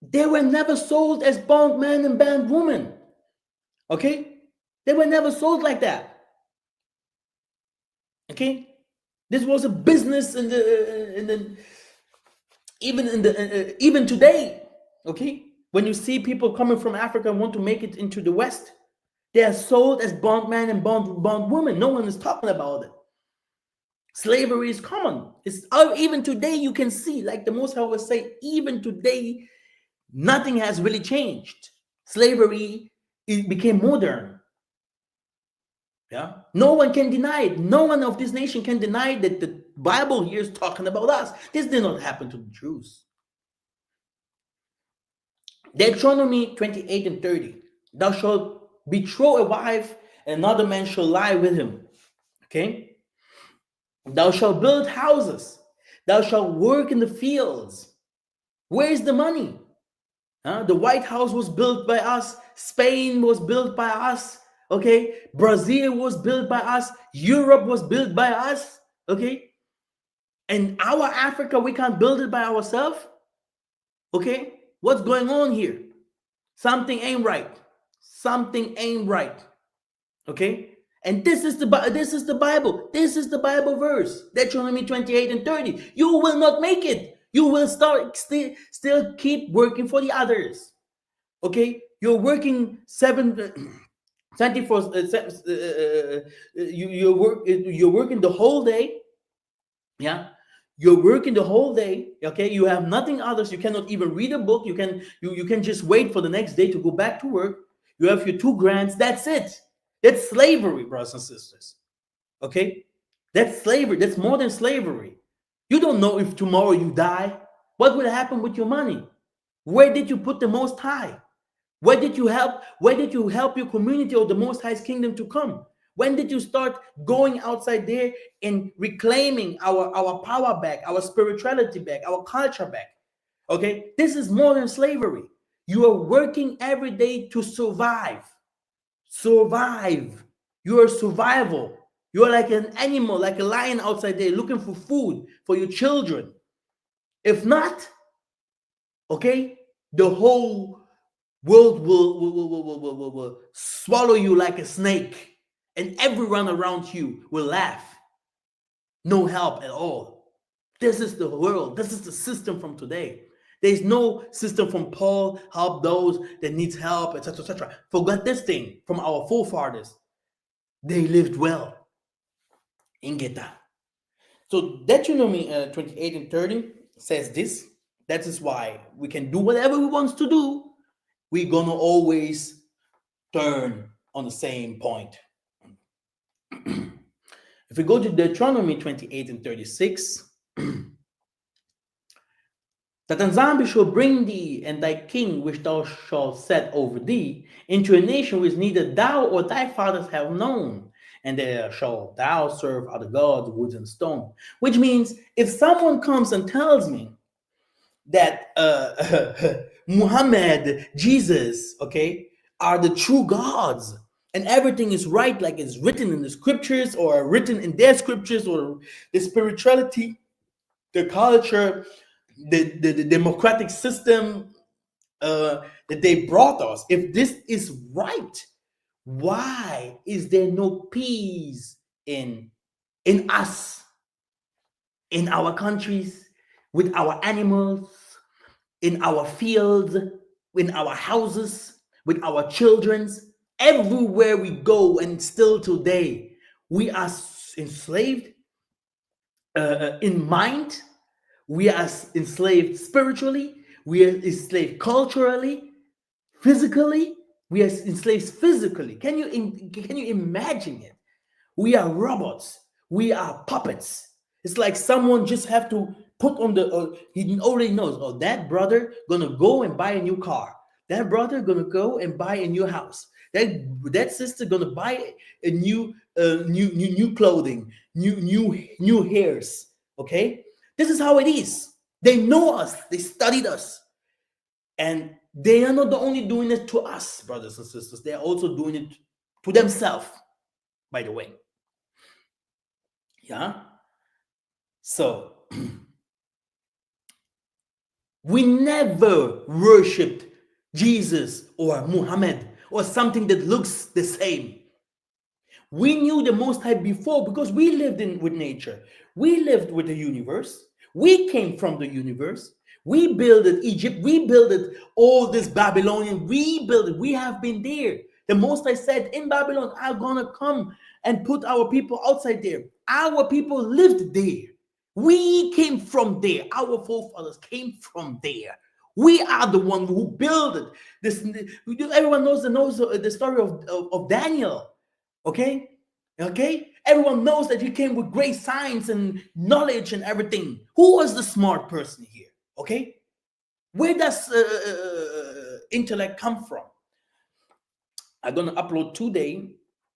they were never sold as bondman and bondwoman. Okay? They were never sold like that. Okay? This was a business even today. Okay? When you see people coming from Africa and want to make it into the West, they are sold as bondman and bondwoman. No one is talking about it. Slavery is common. It's even today you can see, like the Most High will say, even today, nothing has really changed. Slavery became modern. Yeah, no one can deny it. No one of this nation can deny that the Bible here is talking about us. This did not happen to the Jews. Deuteronomy 28 and 30. Thou shalt betroth a wife, and another man shall lie with him. Okay? Thou shalt build houses. Thou shalt work in the fields. Where is the money? The White House was built by us. Spain was built by us. Okay? Brazil was built by us. Europe was built by us. Okay? And our Africa, we can't build it by ourselves. Okay? What's going on here? Something ain't right. Something ain't right. Okay? And this is the Bible. This is the Bible verse. Deuteronomy 28 and 30. You will not make it. You will still keep working for the others. Okay? You're working 24. You're working the whole day. Yeah. You're working the whole day. Okay. You have nothing others. You cannot even read a book. You can just wait for the next day to go back to work. You have your 2 grants. That's it. That's slavery, brothers and sisters. Okay? That's slavery. That's more than slavery. You don't know if tomorrow you die, what will happen with your money? Where did you put the Most High? Where did you help? Where did you help your community or the Most High's kingdom to come? When did you start going outside there and reclaiming our power back, our spirituality back, our culture back? Okay, this is more than slavery. You are working every day to survive. Survive. You are survival. You are like an animal, like a lion outside there looking for food for your children. If not, okay, the whole world will swallow you like a snake, and everyone around you will laugh. No help at all. This is the world. This is the system from today. There's no system from Paul, help those that needs help, etc., etc. Forget this thing from our forefathers. They lived well in Geta. So Deuteronomy 28 and 30 says this. That is why we can do whatever we want to do. We're going to always turn on the same point. If we go to Deuteronomy 28 and 36, that Nzambi shall bring thee and thy king, which thou shalt set over thee, into a nation which neither thou or thy fathers have known, and there shalt thou serve other gods, wood and stone. Which means, if someone comes and tells me that Muhammad, Jesus, okay, are the true gods, and everything is right, like it's written in the scriptures or written in their scriptures, or the spirituality, the culture, the democratic system that they brought us, if this is right, why is there no peace in us, in our countries, with our animals, in our fields, in our houses, with our children's? Everywhere we go, and still today, we are enslaved in mind. We are enslaved spiritually. We are enslaved culturally, physically. We are enslaved physically. Can you imagine it? We are robots. We are puppets. It's like someone just have to put on the. He already knows. Oh, that brother gonna go and buy a new car. That brother gonna go and buy a new house. That sister gonna buy a new clothing, new hairs. Okay, this is how it is. They know us. They studied us, and they are not only doing it to us, brothers and sisters. They are also doing it to themselves. By the way. Yeah. So we never worshipped Jesus or Muhammad or something that looks the same. We knew the Most High before because we lived with nature. We lived with the universe. We came from the universe. We builded Egypt. We builded all this Babylonian. We built it. We have been there. The Most High said, in Babylon, I'm going to come and put our people outside there. Our people lived there. We came from there. Our forefathers came from there. We are the one who built it. Everyone knows the story of Daniel. Okay? Everyone knows that he came with great science and knowledge and everything. Who was the smart person here? Okay? Where does intellect come from? I'm gonna upload today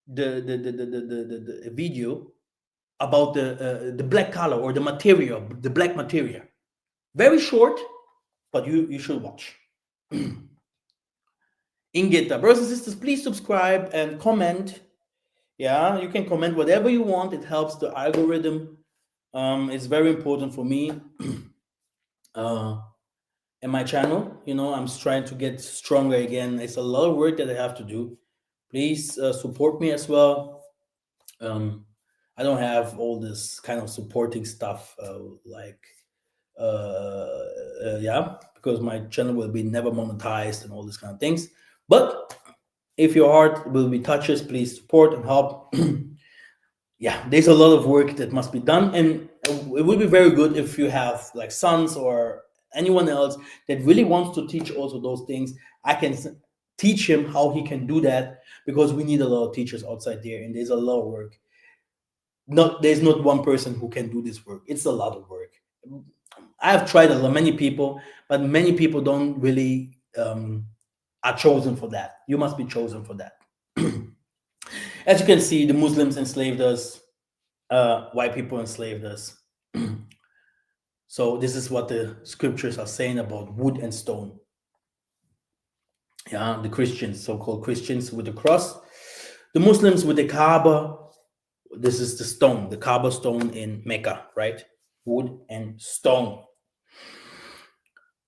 the video about the black color or the material, the black material. Very short, but you should watch. Ingeta, brothers and sisters, please subscribe and comment. Yeah, you can comment whatever you want. It helps the algorithm. It's very important for me and my channel. I'm trying to get stronger again. It's a lot of work that I have to do. Please support me as well. I don't have all this kind of supporting stuff because my channel will be never monetized and all these kind of things. But if your heart will be touched, please support and help. Yeah, there's a lot of work that must be done, and it would be very good if you have like sons or anyone else that really wants to teach also those things. I can teach him how he can do that, because we need a lot of teachers outside there, and there's a lot of work. there's not one person who can do this work. It's a lot of work. I have tried many people, but many people don't really are chosen for that. You must be chosen for that. As you can see, the Muslims enslaved us, white people enslaved us. So this is what the scriptures are saying about wood and stone. Yeah, the Christians, so-called Christians with the cross, the Muslims with the Kaaba. This is the stone, the Kaaba stone in Mecca, right? Wood and stone.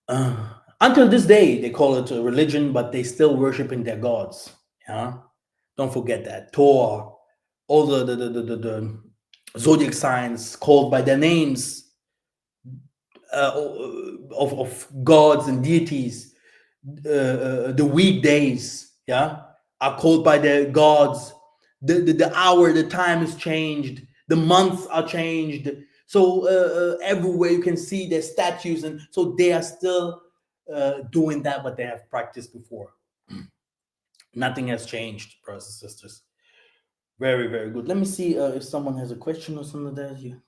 Until this day, they call it a religion, but they still worshiping their gods. Yeah, don't forget that. Torah, all the zodiac signs called by their names of gods and deities. The weekdays, yeah, are called by their gods. The hour, the time is changed. The months are changed. So everywhere you can see their statues, and so they are still doing that what they have practiced before. Nothing has changed, brothers and sisters. Very, very good. Let me see if someone has a question or something like that here.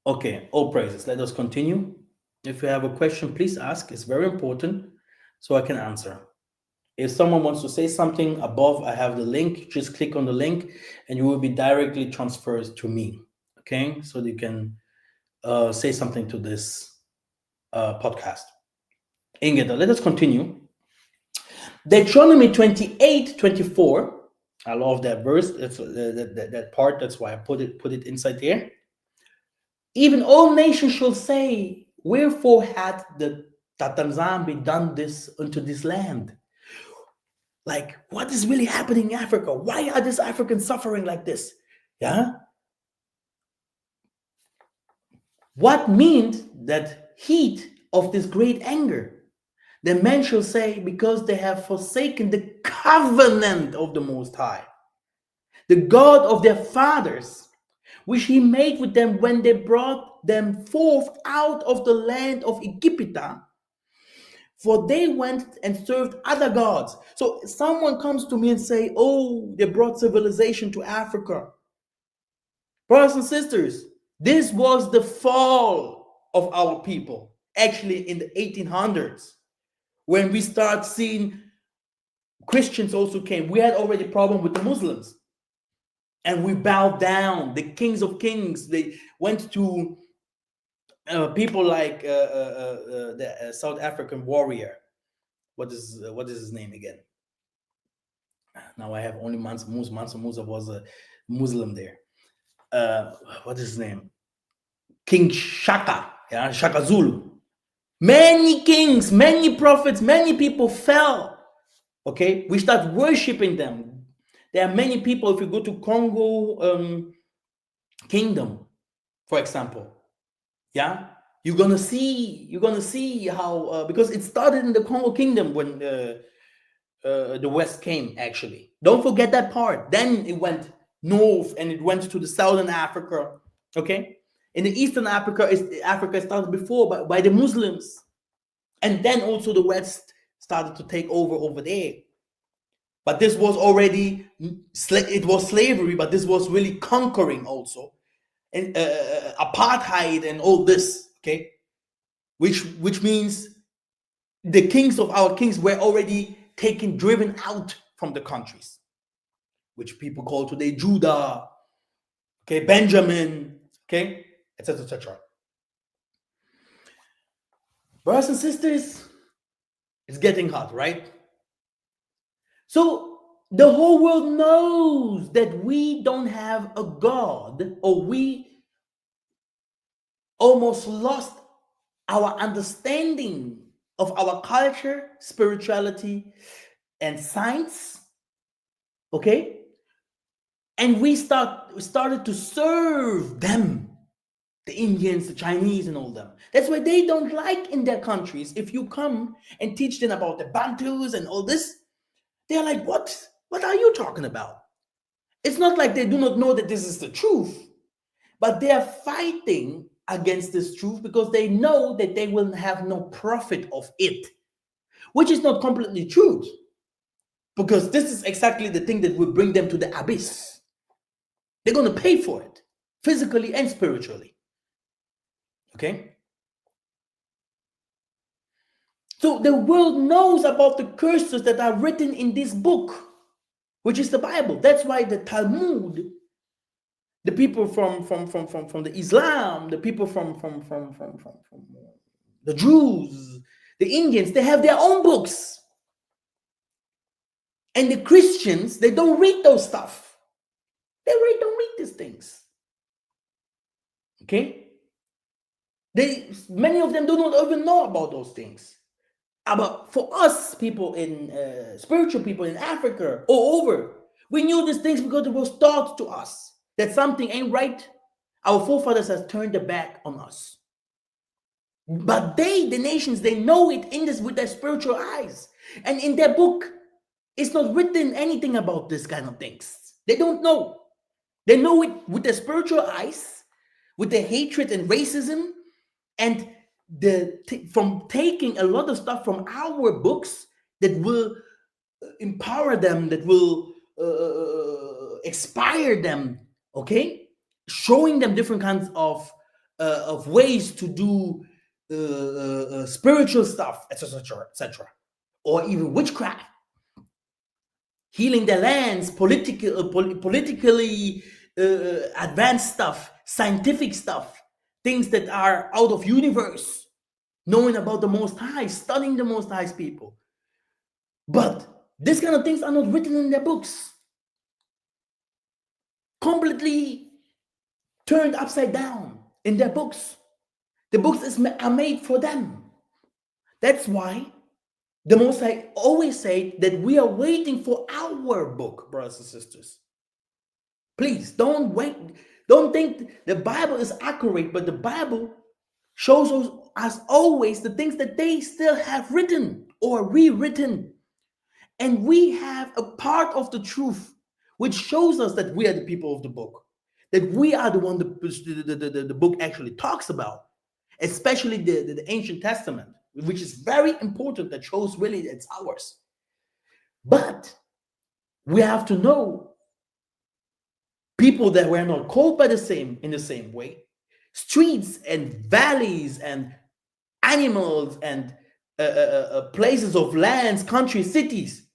Okay, all praises. Let us continue. If you have a question, please ask. It's very important so I can answer. If someone wants to say something above, I have the link. Just click on the link and you will be directly transferred to me. Okay, so you can say something to this podcast. Ingrid, let us continue. Deuteronomy 28:24. I love that verse. That's that part. That's why I put it inside there. Even all nations shall say, wherefore hath the Tatanzambi done this unto this land? Like, what is really happening in Africa? Why are these Africans suffering like this? Yeah. What means that heat of this great anger? The men shall say, because they have forsaken the covenant of the Most High, the God of their fathers, which he made with them when they brought them forth out of the land of Egypt. For they went and served other gods. So someone comes to me and say, oh, they brought civilization to Africa. Brothers and sisters, this was the fall of our people, actually in the 1800s, when we start seeing Christians also came. We had already a problem with the Muslims. And we bowed down. The kings of kings, they went to people like the South African warrior. What is his name again? Now I have only Mansa Musa. Mansa Musa was a Muslim there. What is his name? King Shaka, yeah, Shaka Zulu. Many kings, many prophets, many people fell. Okay, we start worshiping them. There are many people. If you go to Congo Kingdom, for example, yeah, you're gonna see how because it started in the Congo Kingdom when the West came. Actually, don't forget that part. Then it went north and it went to the Southern Africa. Okay, in the Eastern Africa started before by the Muslims, and then also the West started to take over there. But this was already it was slavery, but this was really conquering also, and apartheid and all this. Okay, which means the kings of our kings were already driven out from the countries, which people call today Judah, okay, Benjamin, okay, etc., etc. Brothers and sisters, it's getting hot, right? So the whole world knows that we don't have a God, or we almost lost our understanding of our culture, spirituality, and science. Okay? And we started to serve them, the Indians, the Chinese, and all them. That's why they don't like in their countries. If you come and teach them about the Bantus and all this, they're like, what? What are you talking about? It's not like they do not know that this is the truth, but they are fighting against this truth because they know that they will have no profit of it, which is not completely true. Because this is exactly the thing that will bring them to the abyss. They're going to pay for it, physically and spiritually. Okay? So the world knows about the curses that are written in this book, which is the Bible. That's why the Talmud, the people from the Islam, the people from the Jews, the Indians, they have their own books. And the Christians, they don't read those stuff. They really don't read these things. Okay? Many of them do not even know about those things. But for us, people in spiritual people in Africa all over, we knew these things because it was taught to us that something ain't right. Our forefathers have turned their back on us. But the nations, they know it in this with their spiritual eyes. And in their book, it's not written anything about this kind of things. They don't know. They know it with their spiritual eyes, with the hatred and racism, and from taking a lot of stuff from our books that will empower them, that will inspire them, okay? Showing them different kinds of ways to do spiritual stuff, etc., etc., or even witchcraft, healing their lands, politically advanced stuff, scientific stuff, things that are out of universe, knowing about the Most High, studying the Most High's people. But these kind of things are not written in their books. Completely turned upside down in their books. The books are made for them. That's why the Most High always say that we are waiting for our book, brothers and sisters. Please don't wait. Don't think the Bible is accurate, but the Bible shows us as always the things that they still have written or rewritten. And we have a part of the truth which shows us that we are the people of the book, that we are the one the book actually talks about, especially the Ancient Testament, which is very important, that shows really it's ours. But we have to know people that were not called by in the same way, streets and valleys and animals and places of lands, countries, cities,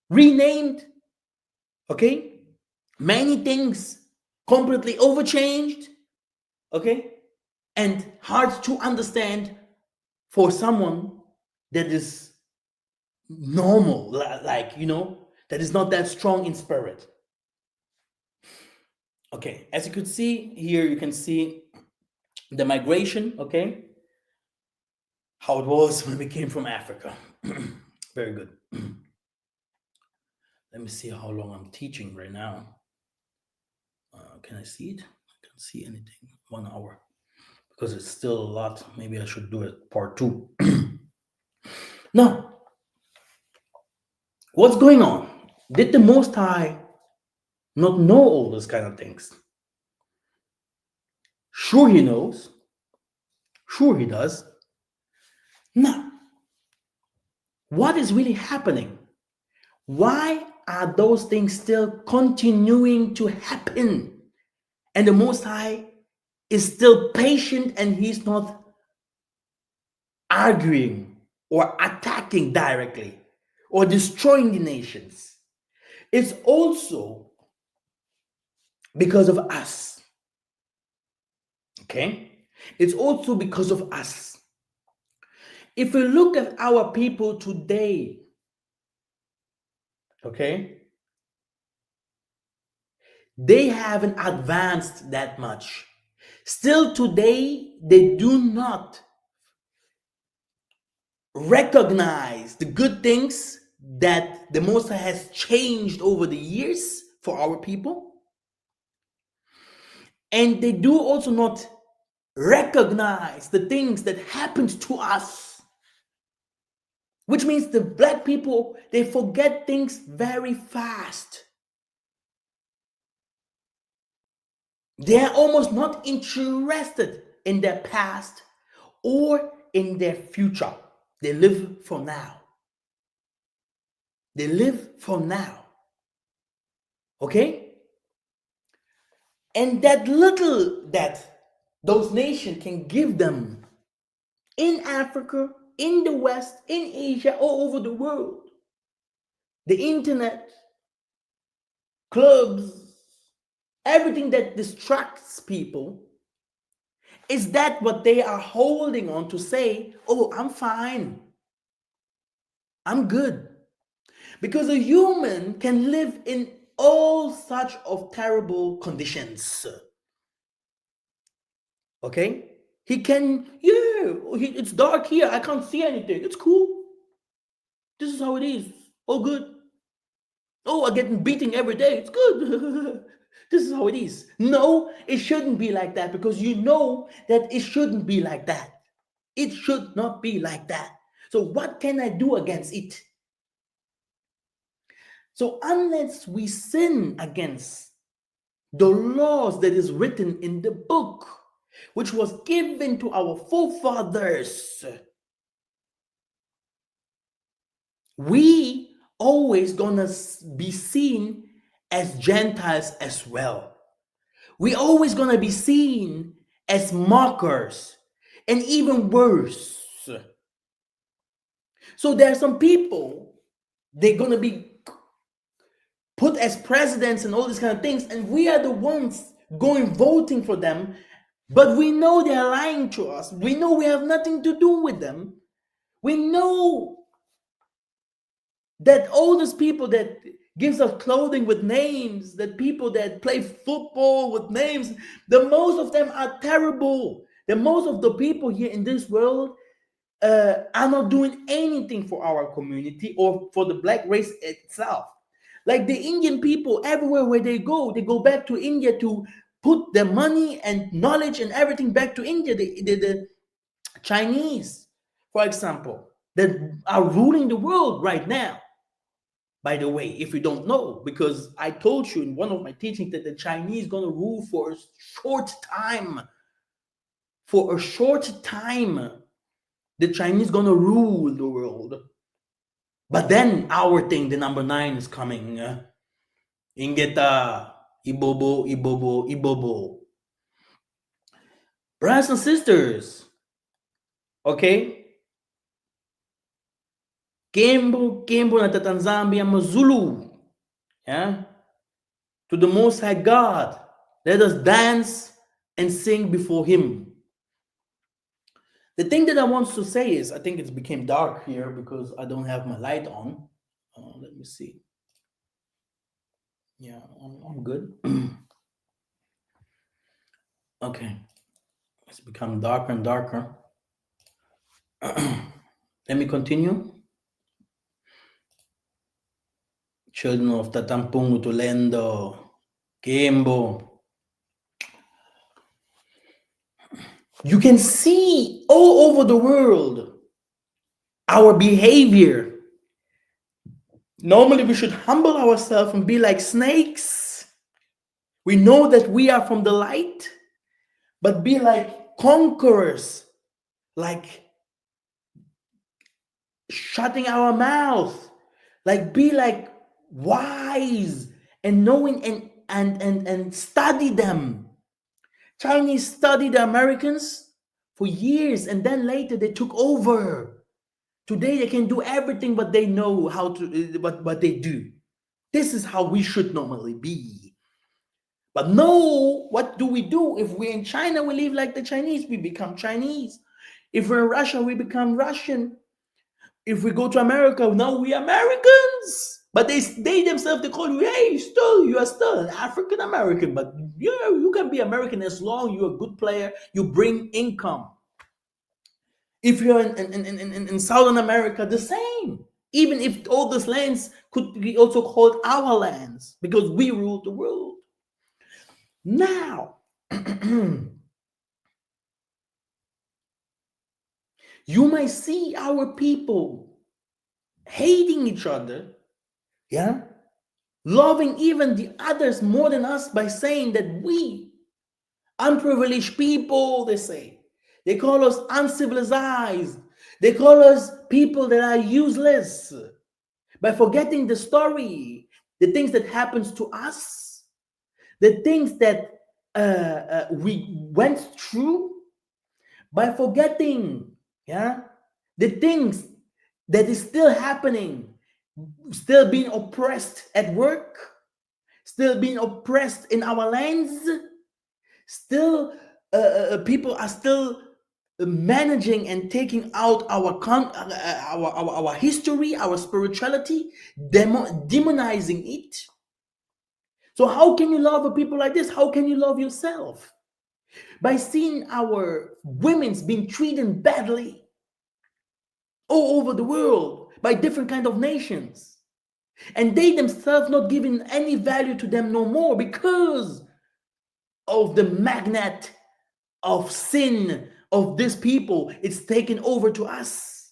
renamed, okay? Many things completely overchanged, okay? And hard to understand for someone that is normal, like, that is not that strong in spirit. Okay, as you could see here, you can see the migration, okay? How it was when we came from Africa. Very good. Let me see how long I'm teaching right now. Can I see it? I can't see anything. 1 hour. Because it's still a lot. Maybe I should do it part 2. Now, what's going on? Did the Most High not know all those kind of things? Sure he knows. Sure he does. Now, what is really happening? Why are those things still continuing to happen? And the Most High is still patient and he's not arguing or attacking directly or destroying the nations. It's also because of us. Okay? It's also because of us. If we look at our people today, okay, they haven't advanced that much. Still today, they do not recognize the good things that the Most High has changed over the years for our people. And they do also not recognize the things that happened to us. Which means the black people, they forget things very fast. They are almost not interested in their past or in their future. They live for now. They live for now. Okay? And that little that those nations can give them in Africa, in the West, in Asia, all over the world, the internet, clubs, everything that distracts people, is that what they are holding on to say, oh, I'm fine, I'm good. Because a human can live in all such of terrible conditions. Okay? He can, yeah, it's dark here, I can't see anything. It's cool. This is how it is. All good. Oh, I'm getting beaten every day. It's good. This is how it is. No, it shouldn't be like that, because you know that it shouldn't be like that. It should not be like that. So what can I do against it? So unless we sin against the laws that is written in the book, which was given to our forefathers, we always gonna be seen as Gentiles as well. We always gonna be seen as mockers, and even worse. So there are some people, they're gonna be put as presidents and all these kind of things, and we are the ones going voting for them, but we know they're lying to us. We know we have nothing to do with them. We know that all those people that gives us clothing with names, that people that play football with names, the most of them are terrible. The most of the people here in this world are not doing anything for our community or for the black race itself. Like the Indian people, everywhere where they go back to India to put their money and knowledge and everything back to India. The Chinese, for example, that are ruling the world right now. By the way, if you don't know, because I told you in one of my teachings that the Chinese gonna rule for a short time. For a short time, the Chinese gonna rule the world. But then our thing, the number 9 is coming. Ingeta, Ibobo, Ibobo, Ibobo. Brothers and sisters, okay? Kembo, Kembo na Tatanzambia Mazulu. Yeah? To the Most High God. Let us dance and sing before Him. The thing that I want to say is, I think it became dark here because I don't have my light on. Let me see. Yeah, I'm good. Okay. It's become darker and darker. Let me continue. Children of Tatampungu Tulendo, Kembo. You can see all over the world our behavior. Normally, we should humble ourselves and be like snakes. We know that we are from the light, but be like conquerors, like shutting our mouth, like be like wise and knowing and study them. Chinese studied the Americans for years, and then later they took over. Today they can do everything, but they know how to what they do. This is how we should normally be. But no, what do? If we're in China, we live like the Chinese, we become Chinese. If we're in Russia, we become Russian. If we go to America, now we Americans. But they themselves, they call you, hey, you are still an African American. But you can be American as long you're a good player, you bring income. If you're in Southern America, the same. Even if all those lands could be also called our lands, because we rule the world. Now, you might see our people hating each other, yeah, loving even the others more than us by saying that we, unprivileged people, they say, they call us uncivilized, they call us people that are useless. by forgetting the story, the things that happens to us, the things that we went through, by forgetting, yeah, the things that is still happening, still being oppressed at work, still being oppressed in our lands, still people are still managing and taking out our history, our spirituality, demonizing it. So how can you love a people like this? How can you love yourself? By seeing our women's being treated badly all over the world by different kind of nations, and they themselves not giving any value to them no more because of the magnet of sin of this people. It's taken over to us,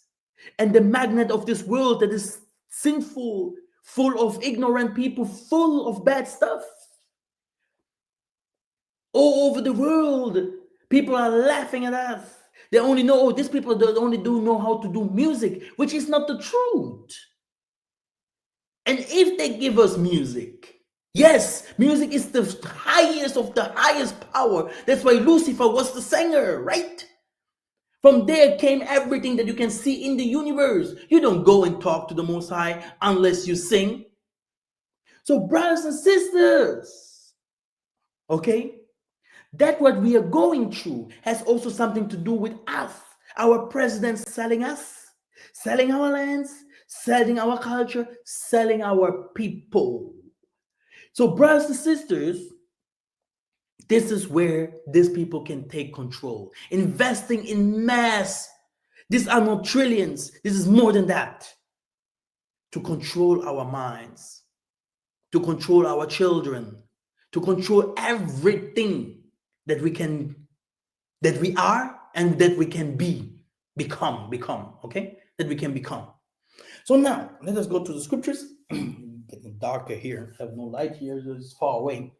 and the magnet of this world that is sinful, full of ignorant people, full of bad stuff. All over the world, people are laughing at us. They only know, oh, these people only do know how to do music, which is not the truth. And if they give us music, yes, music is the highest of the highest power. That's why Lucifer was the singer, right? From there came everything that you can see in the universe. You don't go and talk to the Most High unless you sing. So, brothers and sisters, okay, that what we are going through has also something to do with us. Our president selling us, selling our lands, selling our culture, selling our people. So, brothers and sisters, this is where these people can take control. Investing in mass. These are not trillions. This is more than that. To control our minds, to control our children, to control everything that we can, that we are, and that we can become, okay? That we can become. So now, let us go to the scriptures. Getting darker here. I have no light here, so it's far away.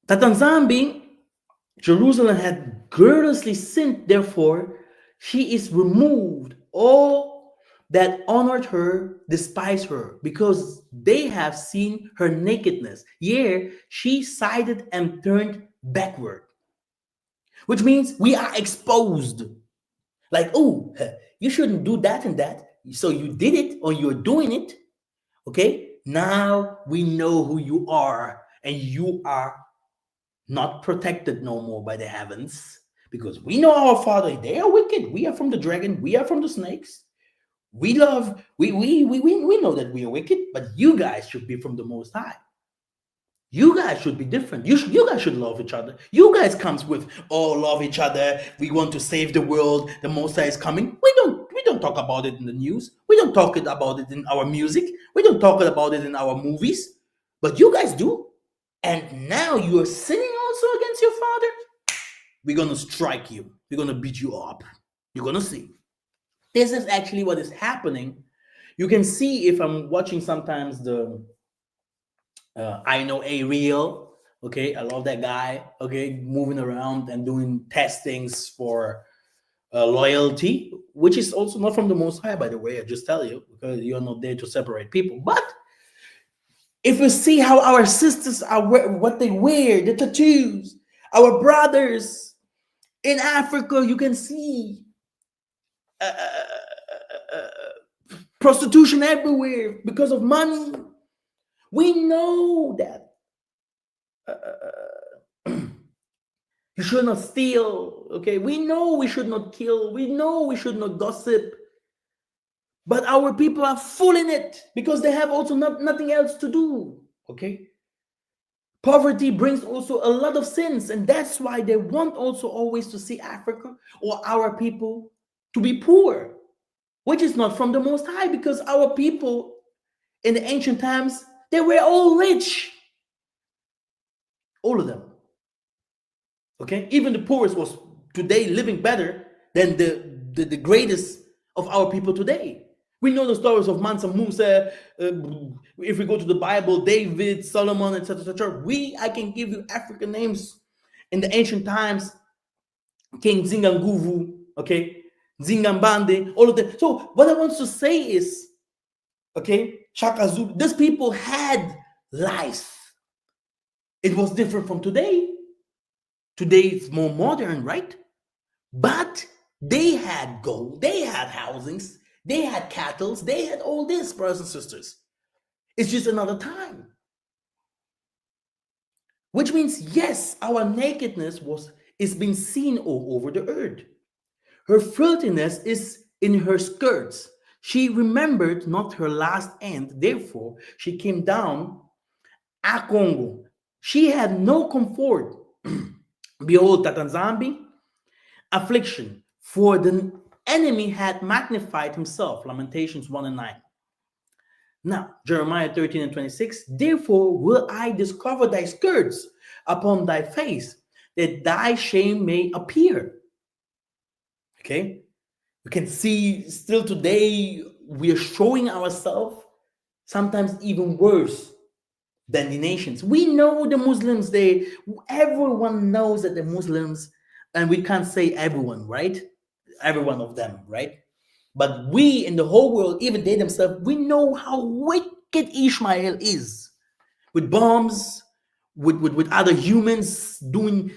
Tatanzambi, Jerusalem had grievously sinned, therefore she is removed. All that honored her despise her, because they have seen her nakedness. Yea, she sided and turned backward. Which means we are exposed. Like, oh, you shouldn't do that and that. So you did it or you're doing it. Okay? Now we know who you are, and you are not protected no more by the heavens, because we know our Father. They are wicked. We are from the dragon. We are from the snakes. We know that we are wicked, but you guys should be from the Most High. You guys should be different. You guys should love each other. You guys comes with, oh, love each other. We want to save the world. The Most High is coming. We don't talk about it in the news. We don't talk about it in our music. We don't talk about it in our movies. But you guys do. And now you are sinning also against your Father. We're gonna strike you. We're gonna beat you up. You're gonna see. This is actually what is happening. You can see if I'm watching sometimes the I know a real. Okay, I love that guy. Okay, moving around and doing testings for loyalty, which is also not from the Most High, by the way. I just tell you, because you're not there to separate people. But if you see how our sisters are what they wear, the tattoos, our brothers in Africa, you can see prostitution everywhere because of money. We know that you should not steal. Okay, we know we should not kill. We know we should not gossip. But our people are full in it because they have also nothing else to do. Okay. Poverty brings also a lot of sins, and that's why they want also always to see Africa or our people to be poor, which is not from the Most High, because our people in the ancient times, they were all rich. All of them. Okay? Even the poorest was today living better than the greatest of our people today. We know the stories of Mansa Musa. If we go to the Bible, David, Solomon, etc., etc. I can give you African names in the ancient times. King Zinganguvu, okay, Zingambande, all of that. So what I want to say is, okay, Shaka Zulu, these people had life. It was different from today. Today it's more modern, right? But they had gold, they had housings, they had cattle, they had all this, brothers and sisters. It's just another time. Which means, yes, our nakedness is being seen all over the earth. Her filthiness is in her skirts. She remembered not her last end, therefore she came down, Akongo. She had no comfort. Behold, Tatanzambi, affliction, for the enemy had magnified himself. Lamentations 1 and 9. Now, Jeremiah 13 and 26, therefore will I discover thy skirts upon thy face, that thy shame may appear. Okay? You can see still today we are showing ourselves sometimes even worse than the nations. We know the Muslims, everyone knows that the Muslims, and we can't say everyone, right? Every one of them, right? But we in the whole world, even they themselves, we know how wicked Ishmael is with bombs, with other humans doing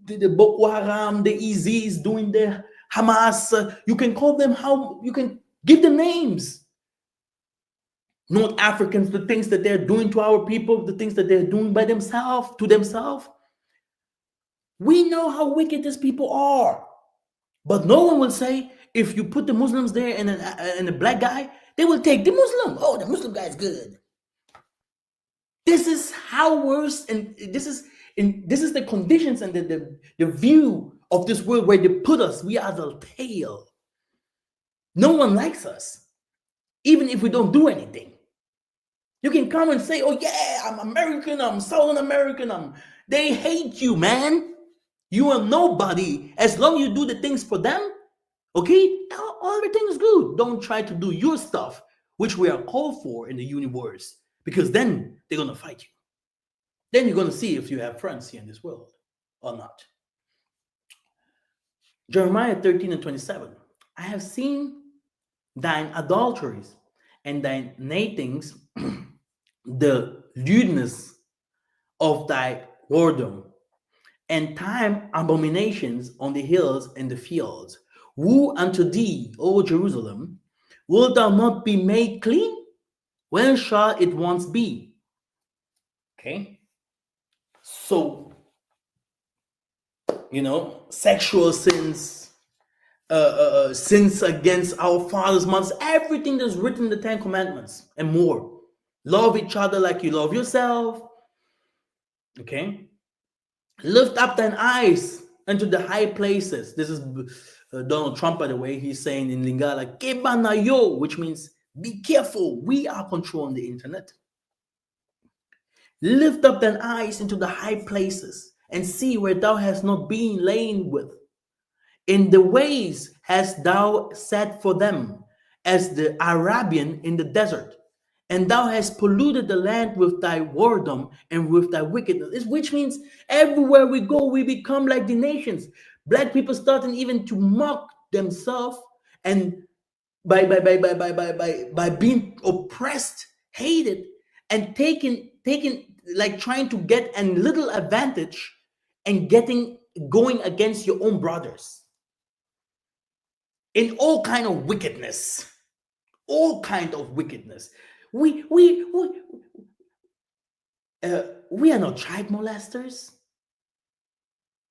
the Boko Haram, the EZs doing the Hamas. You can call them how you can give them names. North Africans, the things that they're doing to our people, the things that they're doing by themselves, to themselves. We know how wicked these people are. But no one will say, if you put the Muslims there and a black guy, they will take the Muslim. Oh, the Muslim guy is good. This is how worse, and this is the conditions and the view of this world where they put us. We are the tail. No one likes us, even if we don't do anything. You can come and say, "Oh yeah, I'm American. I'm Southern American. They hate you, man. You are nobody. As long as you do the things for them, okay, everything is good. Don't try to do your stuff, which we are called for in the universe, because then they're gonna fight you. Then you're gonna see if you have friends here in this world or not." Jeremiah 13 and 27. I have seen thine adulteries and thine natings, the lewdness of thy whoredom, and time abominations on the hills and the fields. Woe unto thee, O Jerusalem! Wilt thou not be made clean? When shall it once be? Okay. So, sexual sins, sins against our fathers, mothers, everything that's written in the Ten Commandments and more. Love each other like you love yourself. Okay. Lift up thine eyes into the high places. This is Donald Trump, by the way. He's saying in Lingala, Kebanayo, which means be careful. We are controlling the internet. Lift up thine eyes into the high places and see where thou hast not been lain with. In the ways hast thou set for them, as the Arabian in the desert. And thou hast polluted the land with thy whoredom and with thy wickedness. Which means everywhere we go, we become like the nations. Black people starting even to mock themselves and by being oppressed, hated, and taken like trying to get a little advantage and going against your own brothers in all kind of wickedness. All kind of wickedness. We are not child molesters.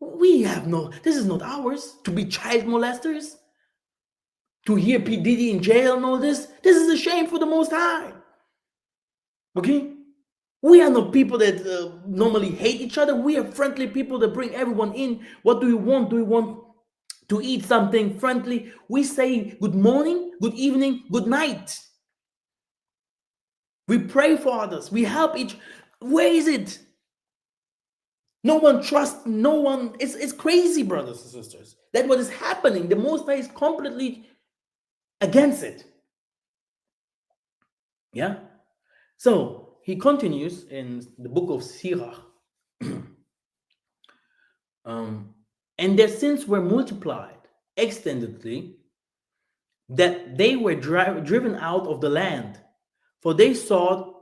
This is not ours to be child molesters. To hear P. Diddy in jail and all this is a shame for the Most High. Okay? We are not people that normally hate each other. We are friendly people that bring everyone in. What do you want? Do you want to eat something friendly? We say good morning, good evening, good night. We pray for others. We help each. Where is it? No one trusts no one. It's crazy, brothers and sisters. That's what is happening. The Most High is completely against it. Yeah? So he continues in the book of Sirach. And their sins were multiplied extendedly, that they were driven out of the land, for they sought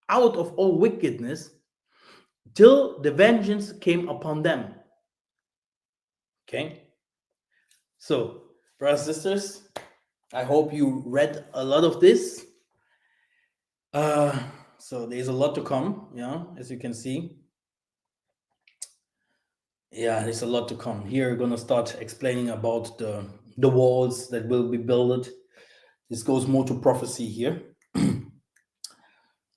out of all wickedness till the vengeance came upon them. Okay? So, brothers and sisters, I hope you read a lot of this. So there's a lot to come, as you can see. Yeah, there's a lot to come. Here, we're gonna start explaining about the walls that will be built. This goes more to prophecy here.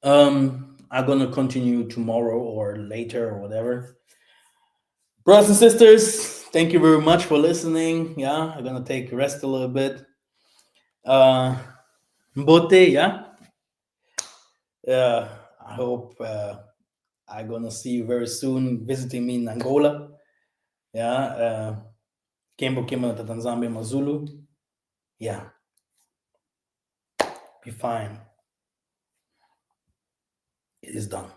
I'm gonna continue tomorrow or later or whatever. Brothers and sisters, thank you very much for listening. Yeah, I'm gonna take a rest a little bit. Mbote, yeah. I hope I'm gonna see you very soon visiting me in Angola. Yeah, Kembo Kima Tatanzambe Mazulu. Yeah, be fine. It is done.